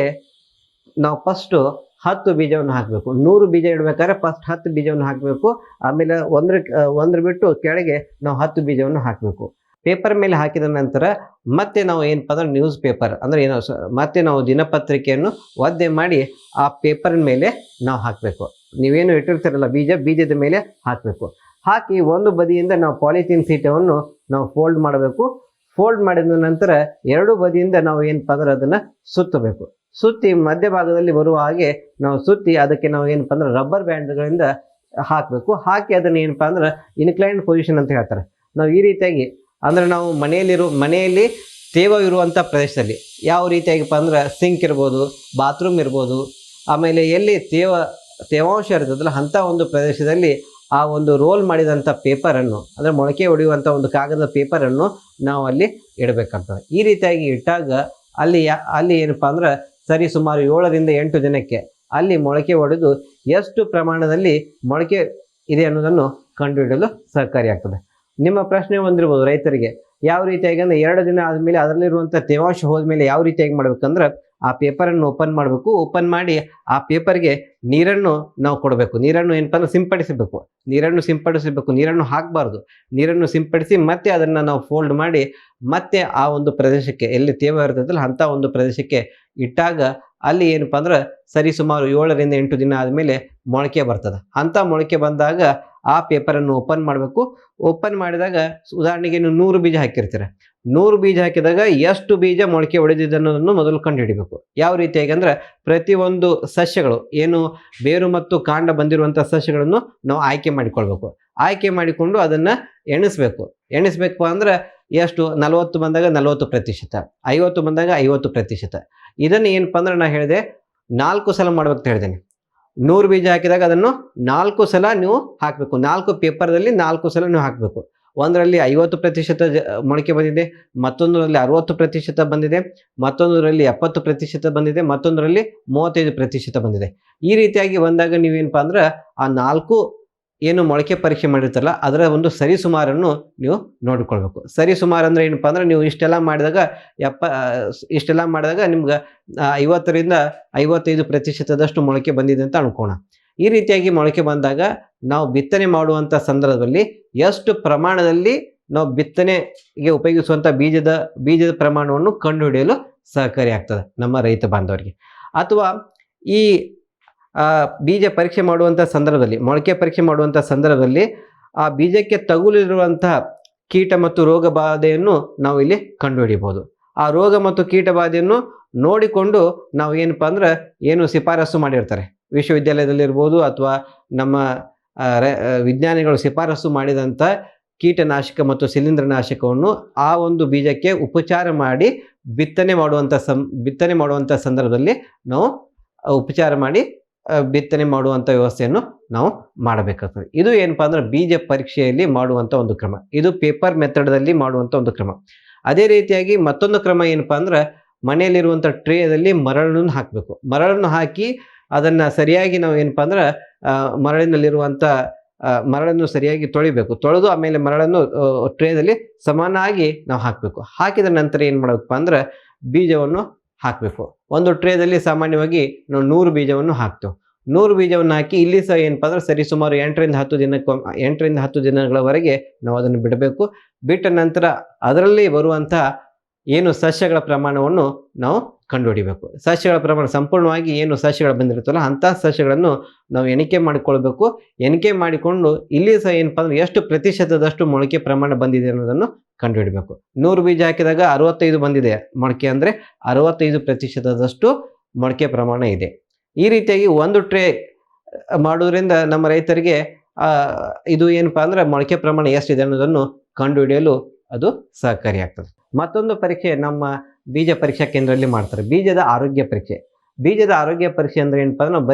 ನಾವು ಫಸ್ಟು 10 ಬೀಜವನ್ನು ಹಾಕಬೇಕು. 100 ಬೀಜ ಇಡಬೇಕಾದ್ರೆ ಫಸ್ಟ್ 10 ಬೀಜವನ್ನು ಹಾಕಬೇಕು. ಆಮೇಲೆ ಒಂದ್ರ ಬಿಟ್ಟು ಕೆಳಗೆ ನಾವು 10 ಬೀಜವನ್ನು ಹಾಕಬೇಕು. ಪೇಪರ್ ಮೇಲೆ ಹಾಕಿದ ನಂತರ ಮತ್ತೆ ನಾವು ಏನಪ್ಪ ಅಂದ್ರೆ ನ್ಯೂಸ್ ಪೇಪರ್ ಅಂದರೆ ಏನೋ ಮತ್ತೆ ನಾವು ದಿನಪತ್ರಿಕೆಯನ್ನು ಒದ್ದೆ ಮಾಡಿ ಆ ಪೇಪರ್ ಮೇಲೆ ನಾವು ಹಾಕಬೇಕು. ನೀವೇನು ಇಟ್ಟಿರ್ತೀರಲ್ಲ ಬೀಜದ ಮೇಲೆ ಹಾಕಬೇಕು. ಹಾಕಿ ಒಂದು ಬದಿಯಿಂದ ನಾವು ಪಾಲಿಥೀನ್ ಸೀಟವನ್ನು ನಾವು ಫೋಲ್ಡ್ ಮಾಡಬೇಕು. ಫೋಲ್ಡ್ ಮಾಡಿದ ನಂತರ 2 ಬದಿಯಿಂದ ನಾವು ಏನಪ್ಪ ಅಂದ್ರೆ ಅದನ್ನು ಸುತ್ತಬೇಕು. ಸುತ್ತಿ ಮಧ್ಯಭಾಗದಲ್ಲಿ ಬರುವ ಹಾಗೆ ನಾವು ಸುತ್ತಿ ಅದಕ್ಕೆ ನಾವು ಏನಪ್ಪ ಅಂದ್ರೆ ರಬ್ಬರ್ ಬ್ಯಾಂಡ್ಗಳಿಂದ ಹಾಕಬೇಕು. ಹಾಕಿ ಅದನ್ನು ಏನಪ್ಪ ಅಂದ್ರೆ ಇನ್ಕ್ಲೈನ್ಡ್ ಪೊಸಿಷನ್ ಅಂತ ಹೇಳ್ತಾರೆ. ನಾವು ಈ ರೀತಿಯಾಗಿ ಅಂದರೆ ನಾವು ಮನೆಯಲ್ಲಿ ತೇವ ಇರುವಂಥ ಪ್ರದೇಶದಲ್ಲಿ ಯಾವ ರೀತಿಯಾಗಿಪ್ಪ ಅಂದ್ರೆ ಸಿಂಕ್ ಇರ್ಬೋದು, ಬಾತ್ರೂಮ್ ಇರ್ಬೋದು, ಆಮೇಲೆ ಎಲ್ಲಿ ತೇವಾಂಶ ಇರ್ತದಲ್ಲ ಅಂಥ ಒಂದು ಪ್ರದೇಶದಲ್ಲಿ ಆ ಒಂದು ರೋಲ್ ಮಾಡಿದಂಥ ಪೇಪರನ್ನು ಅಂದರೆ ಮೊಳಕೆ ಹೊಡೆಯುವಂಥ ಒಂದು ಕಾಗದ ಪೇಪರನ್ನು ನಾವು ಅಲ್ಲಿ ಇಡಬೇಕಾಗ್ತದೆ. ಈ ರೀತಿಯಾಗಿ ಇಟ್ಟಾಗ ಅಲ್ಲಿ ಏನಪ್ಪ ಅಂದ್ರೆ ಸರಿ ಸುಮಾರು 7ರಿಂದ 8 ದಿನಕ್ಕೆ ಅಲ್ಲಿ ಮೊಳಕೆ ಹೊಡೆದು ಎಷ್ಟು ಪ್ರಮಾಣದಲ್ಲಿ ಮೊಳಕೆ ಇದೆ ಅನ್ನೋದನ್ನು ಕಂಡುಹಿಡಿಯಲು ಸಹಕಾರಿಯಾಗ್ತದೆ. ನಿಮ್ಮ ಪ್ರಶ್ನೆ ಬಂದಿರ್ಬೋದು ರೈತರಿಗೆ, ಯಾವ ರೀತಿಯಾಗಿ ಅಂದರೆ 2 ದಿನ ಆದಮೇಲೆ ಅದರಲ್ಲಿರುವಂಥ ತೇವಾಂಶ ಹೋದ್ಮೇಲೆ ಯಾವ ರೀತಿಯಾಗಿ ಮಾಡ್ಬೇಕಂದ್ರೆ ಆ ಪೇಪರನ್ನು ಓಪನ್ ಮಾಡಬೇಕು. ಓಪನ್ ಮಾಡಿ ಆ ಪೇಪರ್ಗೆ ನೀರನ್ನು ನಾವು ಕೊಡಬೇಕು. ನೀರನ್ನು ಏನಪ್ಪ ಅಂದ್ರೆ ಸಿಂಪಡಿಸಬೇಕು. ನೀರನ್ನು ಹಾಕಬಾರ್ದು. ನೀರನ್ನು ಸಿಂಪಡಿಸಿ ಮತ್ತೆ ಅದನ್ನು ನಾವು ಫೋಲ್ಡ್ ಮಾಡಿ ಮತ್ತೆ ಆ ಒಂದು ಪ್ರದೇಶಕ್ಕೆ ಎಲ್ಲಿ ತೇವ ಇರ್ತದಲ್ಲ ಅಂಥ ಒಂದು ಪ್ರದೇಶಕ್ಕೆ ಇಟ್ಟಾಗ ಅಲ್ಲಿ ಏನಪ್ಪ ಅಂದ್ರೆ ಸರಿ ಸುಮಾರು 7ರಿಂದ 8 ದಿನ ಆದಮೇಲೆ ಮೊಳಕೆ ಬರ್ತದೆ. ಅಂಥ ಮೊಳಕೆ ಬಂದಾಗ ಆ ಪೇಪರನ್ನು ಓಪನ್ ಮಾಡಬೇಕು. ಓಪನ್ ಮಾಡಿದಾಗ ಉದಾಹರಣೆಗೆ ನೀವು 100 ಬೀಜ ಹಾಕಿರ್ತೀರ. 100 ಬೀಜ ಹಾಕಿದಾಗ ಎಷ್ಟು ಬೀಜ ಮೊಳಕೆ ಹೊಡೆದಿದೆ ಅನ್ನೋದನ್ನು ಮೊದಲು ಕಂಡುಹಿಡಿಬೇಕು. ಯಾವ ರೀತಿಯಾಗಿ ಅಂದರೆ ಪ್ರತಿಯೊಂದು ಸಸ್ಯಗಳು ಏನು ಬೇರು ಮತ್ತು ಕಾಂಡ ಬಂದಿರುವಂಥ ಸಸ್ಯಗಳನ್ನು ನಾವು ಆಯ್ಕೆ ಮಾಡಿಕೊಳ್ಬೇಕು. ಆಯ್ಕೆ ಮಾಡಿಕೊಂಡು ಅದನ್ನು ಎಣಿಸ್ಬೇಕು ಅಂದರೆ ಎಷ್ಟು 40 ಬಂದಾಗ 40%, 50 ಬಂದಾಗ 50%. ಇದನ್ನು ಏನಪ್ಪ ಅಂದ್ರೆ ನಾನು ಹೇಳಿದೆ 4 ಸಲ ಮಾಡ್ಬೇಕಂತ ಹೇಳಿದ್ದೇನೆ. 100 ಬೀಜ ಹಾಕಿದಾಗ ಅದನ್ನು 4 ಸಲ ನೀವು ಹಾಕಬೇಕು. 4 ಪೇಪರ್ದಲ್ಲಿ 4 ಸಲ ನೀವು ಹಾಕಬೇಕು. ಒಂದರಲ್ಲಿ 50% ಮೊಳಕೆ ಬಂದಿದೆ, ಮತ್ತೊಂದರಲ್ಲಿ 60% ಬಂದಿದೆ, ಮತ್ತೊಂದರಲ್ಲಿ 70% ಬಂದಿದೆ, ಮತ್ತೊಂದರಲ್ಲಿ 35% ಬಂದಿದೆ. ಈ ರೀತಿಯಾಗಿ ಬಂದಾಗ ನೀವೇನಪ್ಪ ಅಂದ್ರೆ ಆ 4 ಏನು ಮೊಳಕೆ ಪರೀಕ್ಷೆ ಮಾಡಿರ್ತಾರಲ್ಲ ಅದರ ಒಂದು ಸರಿಸುಮಾರನ್ನು ನೀವು ನೋಡಿಕೊಳ್ಬೇಕು. ಸರಿಸುಮಾರು ಅಂದರೆ ಏನಪ್ಪ ಅಂದ್ರೆ ನೀವು ಇಷ್ಟೆಲ್ಲ ಮಾಡಿದಾಗ ನಿಮ್ಗೆ 50ರಿಂದ 55% ಮೊಳಕೆ ಬಂದಿದೆ ಅಂತ ಅನ್ಕೋಣ. ಈ ರೀತಿಯಾಗಿ ಮೊಳಕೆ ಬಂದಾಗ ನಾವು ಬಿತ್ತನೆ ಮಾಡುವಂಥ ಸಂದರ್ಭದಲ್ಲಿ ಎಷ್ಟು ಪ್ರಮಾಣದಲ್ಲಿ ನಾವು ಬಿತ್ತನೆಗೆ ಉಪಯೋಗಿಸುವಂಥ ಬೀಜದ ಪ್ರಮಾಣವನ್ನು ಕಂಡುಹಿಡಿಯಲು ಸಹಕಾರಿಯಾಗ್ತದೆ ನಮ್ಮ ರೈತ ಬಾಂಧವರಿಗೆ. ಅಥವಾ ಈ ಬೀಜ ಪರೀಕ್ಷೆ ಮಾಡುವಂಥ ಸಂದರ್ಭದಲ್ಲಿ, ಮೊಳಕೆ ಪರೀಕ್ಷೆ ಮಾಡುವಂಥ ಸಂದರ್ಭದಲ್ಲಿ ಆ ಬೀಜಕ್ಕೆ ತಗುಲಿರುವಂತಹ ಕೀಟ ಮತ್ತು ರೋಗ ಬಾಧೆಯನ್ನು ನಾವು ಇಲ್ಲಿ ಕಂಡುಹಿಡಿಯಬಹುದು. ಆ ರೋಗ ಮತ್ತು ಕೀಟ ಬಾಧೆಯನ್ನು ನೋಡಿಕೊಂಡು ನಾವು ಏನಪ್ಪ ಅಂದ್ರೆ ಏನು ಶಿಫಾರಸು ಮಾಡಿರ್ತಾರೆ ವಿಶ್ವವಿದ್ಯಾಲಯದಲ್ಲಿರ್ಬೋದು ಅಥವಾ ನಮ್ಮ ವಿಜ್ಞಾನಿಗಳು ಶಿಫಾರಸು ಮಾಡಿದಂಥ ಕೀಟನಾಶಕ ಮತ್ತು ಶಿಲೀಂಧ್ರನಾಶಕವನ್ನು ಆ ಒಂದು ಬೀಜಕ್ಕೆ ಉಪಚಾರ ಮಾಡಿ ಬಿತ್ತನೆ ಮಾಡುವಂಥ ಸಂದರ್ಭದಲ್ಲಿ ನಾವು ಉಪಚಾರ ಮಾಡಿ ಬಿತ್ತನೆ ಮಾಡುವಂಥ ವ್ಯವಸ್ಥೆಯನ್ನು ನಾವು ಮಾಡಬೇಕಾಗ್ತದೆ. ಇದು ಏನಪ್ಪ ಅಂದ್ರೆ ಬೀಜ ಪರೀಕ್ಷೆಯಲ್ಲಿ ಮಾಡುವಂಥ ಒಂದು ಕ್ರಮ. ಇದು ಪೇಪರ್ ಮೆಥಡಲ್ಲಿ ಮಾಡುವಂಥ ಒಂದು ಕ್ರಮ. ಅದೇ ರೀತಿಯಾಗಿ ಮತ್ತೊಂದು ಕ್ರಮ ಏನಪ್ಪ ಅಂದ್ರೆ ಮನೆಯಲ್ಲಿರುವಂಥ ಟ್ರೇಯಲ್ಲಿ ಮರಳನ್ನು ಹಾಕಬೇಕು. ಮರಳನ್ನು ಹಾಕಿ ಅದನ್ನು ಸರಿಯಾಗಿ ನಾವು ಏನಪ್ಪ ಅಂದ್ರೆ ಮರಳನ್ನು ಸರಿಯಾಗಿ ತೊಳೆದು ಆಮೇಲೆ ಮರಳನ್ನು ಟ್ರೇದಲ್ಲಿ ಸಮಾನಾಗಿ ನಾವು ಹಾಕಬೇಕು. ಹಾಕಿದ ನಂತರ ಏನು ಮಾಡಬೇಕಪ್ಪ ಅಂದ್ರೆ ಬೀಜವನ್ನು ಹಾಕಬೇಕು. ಒಂದು ಟ್ರೇದಲ್ಲಿ ಸಾಮಾನ್ಯವಾಗಿ ನಾವು 100 ಬೀಜವನ್ನು ಹಾಕ್ತೇವೆ. 100 ಬೀಜವನ್ನು ಹಾಕಿ ಇಲ್ಲಿ ಸಹ ಏನಪ್ಪ ಅಂದ್ರೆ ಸರಿ ಸುಮಾರು 8ರಿಂದ 10 ದಿನಗಳವರೆಗೆ ನಾವು ಅದನ್ನು ಬಿಡಬೇಕು. ಬಿಟ್ಟ ನಂತರ ಅದರಲ್ಲಿ ಬರುವಂತಹ ಏನು ಸಸ್ಯಗಳ ಪ್ರಮಾಣವನ್ನು ನಾವು ಕಂಡುಹಿಡಿಬೇಕು. ಸಸ್ಯಗಳ ಪ್ರಮಾಣ ಸಂಪೂರ್ಣವಾಗಿ ಏನು ಸಸ್ಯಗಳು ಬಂದಿರುತ್ತಲ್ಲ ಅಂಥ ಸಸ್ಯಗಳನ್ನು ನಾವು ಎಣಿಕೆ ಮಾಡಿಕೊಳ್ಬೇಕು. ಎಣಿಕೆ ಮಾಡಿಕೊಂಡು ಇಲ್ಲಿ ಸಹ ಏನಪ್ಪ ಅಂದ್ರೆ ಎಷ್ಟು ಪ್ರತಿಶತದಷ್ಟು ಮೊಳಕೆ ಪ್ರಮಾಣ ಬಂದಿದೆ ಅನ್ನೋದನ್ನು ಕಂಡುಹಿಡಬೇಕು. 100 ಬೀಜ ಹಾಕಿದಾಗ 65 ಬಂದಿದೆ ಮೊಳಕೆ ಅಂದರೆ 65%ದಷ್ಟು ಮೊಳಕೆ ಪ್ರಮಾಣ ಇದೆ. ಈ ರೀತಿಯಾಗಿ ಒಂದು ಟ್ರೇ ಮಾಡೋದ್ರಿಂದ ನಮ್ಮ ರೈತರಿಗೆ ಇದು ಏನಪ್ಪ ಅಂದ್ರೆ ಮೊಳಕೆ ಪ್ರಮಾಣ ಎಷ್ಟಿದೆ ಅನ್ನೋದನ್ನು ಕಂಡುಹಿಡಿಯಲು ಅದು ಸಹಕಾರಿಯಾಗ್ತದೆ. ಮತ್ತೊಂದು ಪರೀಕ್ಷೆ ನಮ್ಮ ಬೀಜ ಪರೀಕ್ಷಾ ಕೇಂದ್ರದಲ್ಲಿ ಮಾಡ್ತಾರೆ, ಬೀಜದ ಆರೋಗ್ಯ ಪರೀಕ್ಷೆ. ಬೀಜದ ಆರೋಗ್ಯ ಪರೀಕ್ಷೆ ಅಂದರೆ ಏನಪ್ಪ ಅಂದ್ರೆ ನಾವು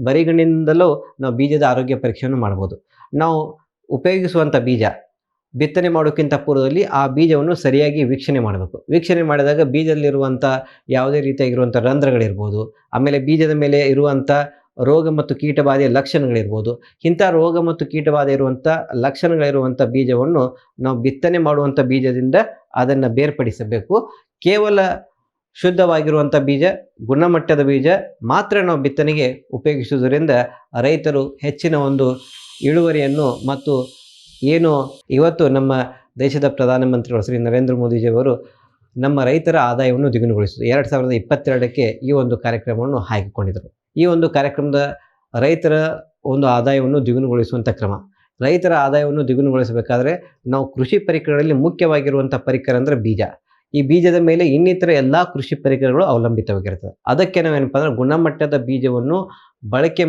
ಬರಿಗಣ್ಣಿನಿಂದಲೂ ನಾವು ಬೀಜದ ಆರೋಗ್ಯ ಪರೀಕ್ಷೆಯನ್ನು ಮಾಡ್ಬೋದು. ನಾವು ಉಪಯೋಗಿಸುವಂಥ ಬೀಜ ಬಿತ್ತನೆ ಮಾಡೋಕ್ಕಿಂತ ಪೂರ್ವದಲ್ಲಿ ಆ ಬೀಜವನ್ನು ಸರಿಯಾಗಿ ವೀಕ್ಷಣೆ ಮಾಡಬೇಕು. ವೀಕ್ಷಣೆ ಮಾಡಿದಾಗ ಬೀಜದಲ್ಲಿರುವಂಥ ಯಾವುದೇ ರೀತಿಯಾಗಿರುವಂಥ ರಂಧ್ರಗಳಿರ್ಬೋದು, ಆಮೇಲೆ ಬೀಜದ ಮೇಲೆ ಇರುವಂಥ ರೋಗ ಮತ್ತು ಕೀಟಬಾಧೆಯ ಲಕ್ಷಣಗಳಿರ್ಬೋದು. ಇಂಥ ರೋಗ ಮತ್ತು ಕೀಟಬಾಧೆ ಇರುವಂಥ ಲಕ್ಷಣಗಳಿರುವಂಥ ಬೀಜವನ್ನು ನಾವು ಬಿತ್ತನೆ ಮಾಡುವಂಥ ಬೀಜದಿಂದ ಅದನ್ನು ಬೇರ್ಪಡಿಸಬೇಕು. ಕೇವಲ ಶುದ್ಧವಾಗಿರುವಂಥ ಬೀಜ, ಗುಣಮಟ್ಟದ ಬೀಜ ಮಾತ್ರ ನಾವು ಬಿತ್ತನೆಗೆ ಉಪಯೋಗಿಸುವುದರಿಂದ ರೈತರು ಹೆಚ್ಚಿನ ಒಂದು ಇಳುವರಿಯನ್ನು ಮತ್ತು ಏನು ಇವತ್ತು ನಮ್ಮ ದೇಶದ ಪ್ರಧಾನಮಂತ್ರಿಗಳು ಶ್ರೀ ನರೇಂದ್ರ ಮೋದಿಜಿಯವರು ನಮ್ಮ ರೈತರ ಆದಾಯವನ್ನು ದ್ವಿಗುಣಗೊಳಿಸಿದರು. 2022ಕ್ಕೆ ಈ ಒಂದು ಕಾರ್ಯಕ್ರಮವನ್ನು ಹಾಕಿಕೊಂಡಿದ್ದರು. ಈ ಒಂದು ಕಾರ್ಯಕ್ರಮದ ರೈತರ ಒಂದು ಆದಾಯವನ್ನು ದ್ವಿಗುಣಗೊಳಿಸುವಂಥ ಕ್ರಮ. ರೈತರ ಆದಾಯವನ್ನು ದ್ವಿಗುಣಗೊಳಿಸಬೇಕಾದ್ರೆ ನಾವು ಕೃಷಿ ಪರಿಕರಗಳಲ್ಲಿ ಮುಖ್ಯವಾಗಿರುವಂಥ ಪರಿಕರ ಅಂದರೆ ಬೀಜ. ಈ ಬೀಜದ ಮೇಲೆ ಇನ್ನಿತರ ಎಲ್ಲ ಕೃಷಿ ಪರಿಕರಗಳು ಅವಲಂಬಿತವಾಗಿರ್ತದೆ. ಅದಕ್ಕೆ ನಾವೇನಪ್ಪ ಅಂದರೆ ಗುಣಮಟ್ಟದ ಬೀಜವನ್ನು ಬಳಕೆ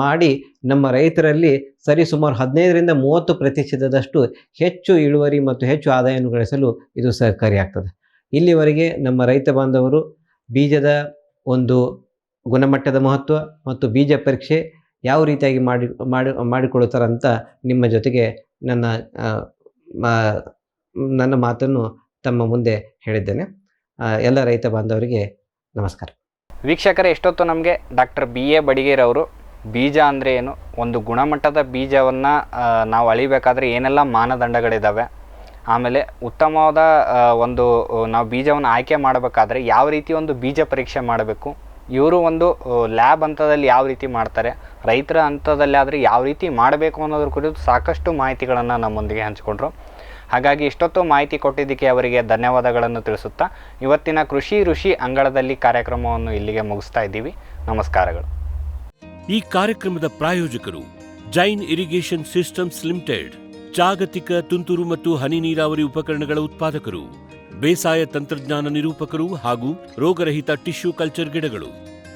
ಮಾಡಿ ನಮ್ಮ ರೈತರಲ್ಲಿ ಸರಿಸುಮಾರು 15-30% ಹೆಚ್ಚು ಇಳುವರಿ ಮತ್ತು ಹೆಚ್ಚು ಆದಾಯವನ್ನು ಗಳಿಸಲು ಇದು ಸಹಕಾರಿಯಾಗ್ತದೆ. ಇಲ್ಲಿವರೆಗೆ ನಮ್ಮ ರೈತ ಬಾಂಧವರು ಬೀಜದ ಒಂದು ಗುಣಮಟ್ಟದ ಮಹತ್ವ ಮತ್ತು ಬೀಜ ಪರೀಕ್ಷೆ ಯಾವ ರೀತಿಯಾಗಿ ಮಾಡಿಕೊಳ್ಳುತ್ತಾರಂತ ನಿಮ್ಮ ಜೊತೆಗೆ ನನ್ನ ಮಾತನ್ನು ತಮ್ಮ ಮುಂದೆ ಹೇಳಿದ್ದೇನೆ. ಎಲ್ಲ ರೈತ ಬಾಂಧವರಿಗೆ ನಮಸ್ಕಾರ. ವೀಕ್ಷಕರೇ, ಎಷ್ಟೊತ್ತು ನಮಗೆ ಡಾಕ್ಟರ್ BA ಬಡಿಗೇರವರು ಬೀಜ ಅಂದರೆ ಏನು, ಒಂದು ಗುಣಮಟ್ಟದ ಬೀಜವನ್ನು ನಾವು ಅಳಿಬೇಕಾದ್ರೆ ಏನೆಲ್ಲ ಮಾನದಂಡಗಳಿದ್ದಾವೆ, ಆಮೇಲೆ ಉತ್ತಮವಾದ ಒಂದು ನಾವು ಬೀಜವನ್ನು ಆಯ್ಕೆ ಮಾಡಬೇಕಾದ್ರೆ ಯಾವ ರೀತಿ ಒಂದು ಬೀಜ ಪರೀಕ್ಷೆ ಮಾಡಬೇಕು, ಇವರು ಒಂದು ಲ್ಯಾಬ್ ಹಂತದಲ್ಲಿ ಯಾವ ರೀತಿ ಮಾಡ್ತಾರೆ, ರೈತರ ಹಂತದಲ್ಲಿ ಆದರೆ ಯಾವ ರೀತಿ ಮಾಡಬೇಕು ಅನ್ನೋದ್ರ ಕುರಿತು ಸಾಕಷ್ಟು ಮಾಹಿತಿಗಳನ್ನು ನಮ್ಮೊಂದಿಗೆ ಹಂಚಿಕೊಂಡ್ರು. ಹಾಗಾಗಿ ಇಷ್ಟೊತ್ತು ಮಾಹಿತಿ ಕೊಟ್ಟಿದ್ದಕ್ಕೆ ಅವರಿಗೆ ಧನ್ಯವಾದಗಳನ್ನು ತಿಳಿಸುತ್ತಾ ಇವತ್ತಿನ ಕೃಷಿ ಋಷಿ ಅಂಗಳದಲ್ಲಿ ಕಾರ್ಯಕ್ರಮವನ್ನು ಇಲ್ಲಿಗೆ ಮುಗಿಸ್ತಾ ಇದ್ದೀವಿ. ನಮಸ್ಕಾರಗಳು. ಈ ಕಾರ್ಯಕ್ರಮದ ಪ್ರಾಯೋಜಕರು ಜೈನ್ ಇರಿಗೇಷನ್ ಸಿಸ್ಟಮ್ಸ್ ಲಿಮಿಟೆಡ್, ಜಾಗತಿಕ ತುಂತುರು ಮತ್ತು ಹನಿ ನೀರಾವರಿ ಉಪಕರಣಗಳ ಉತ್ಪಾದಕರು, ಬೇಸಾಯ ತಂತ್ರಜ್ಞಾನ ನಿರೂಪಕರು ಹಾಗೂ ರೋಗರಹಿತ ಟಿಶ್ಯೂ ಕಲ್ಚರ್ ಗಿಡಗಳು,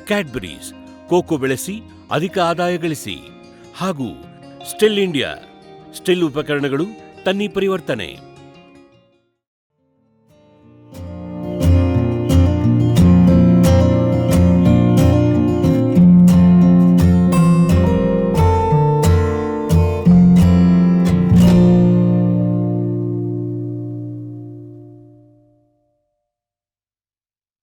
ಕ್ಯಾಡ್ಬರೀಸ್, ಕೋಕೋ ಬೆಳೆಸಿ ಅಧಿಕ ಆದಾಯ ಗಳಿಸಿ, ಹಾಗೂ ಸ್ಟಿಲ್ ಇಂಡಿಯಾ, ಸ್ಟಿಲ್ ಉಪಕರಣಗಳು ತನ್ನಿ ಪರಿವರ್ತನೆ.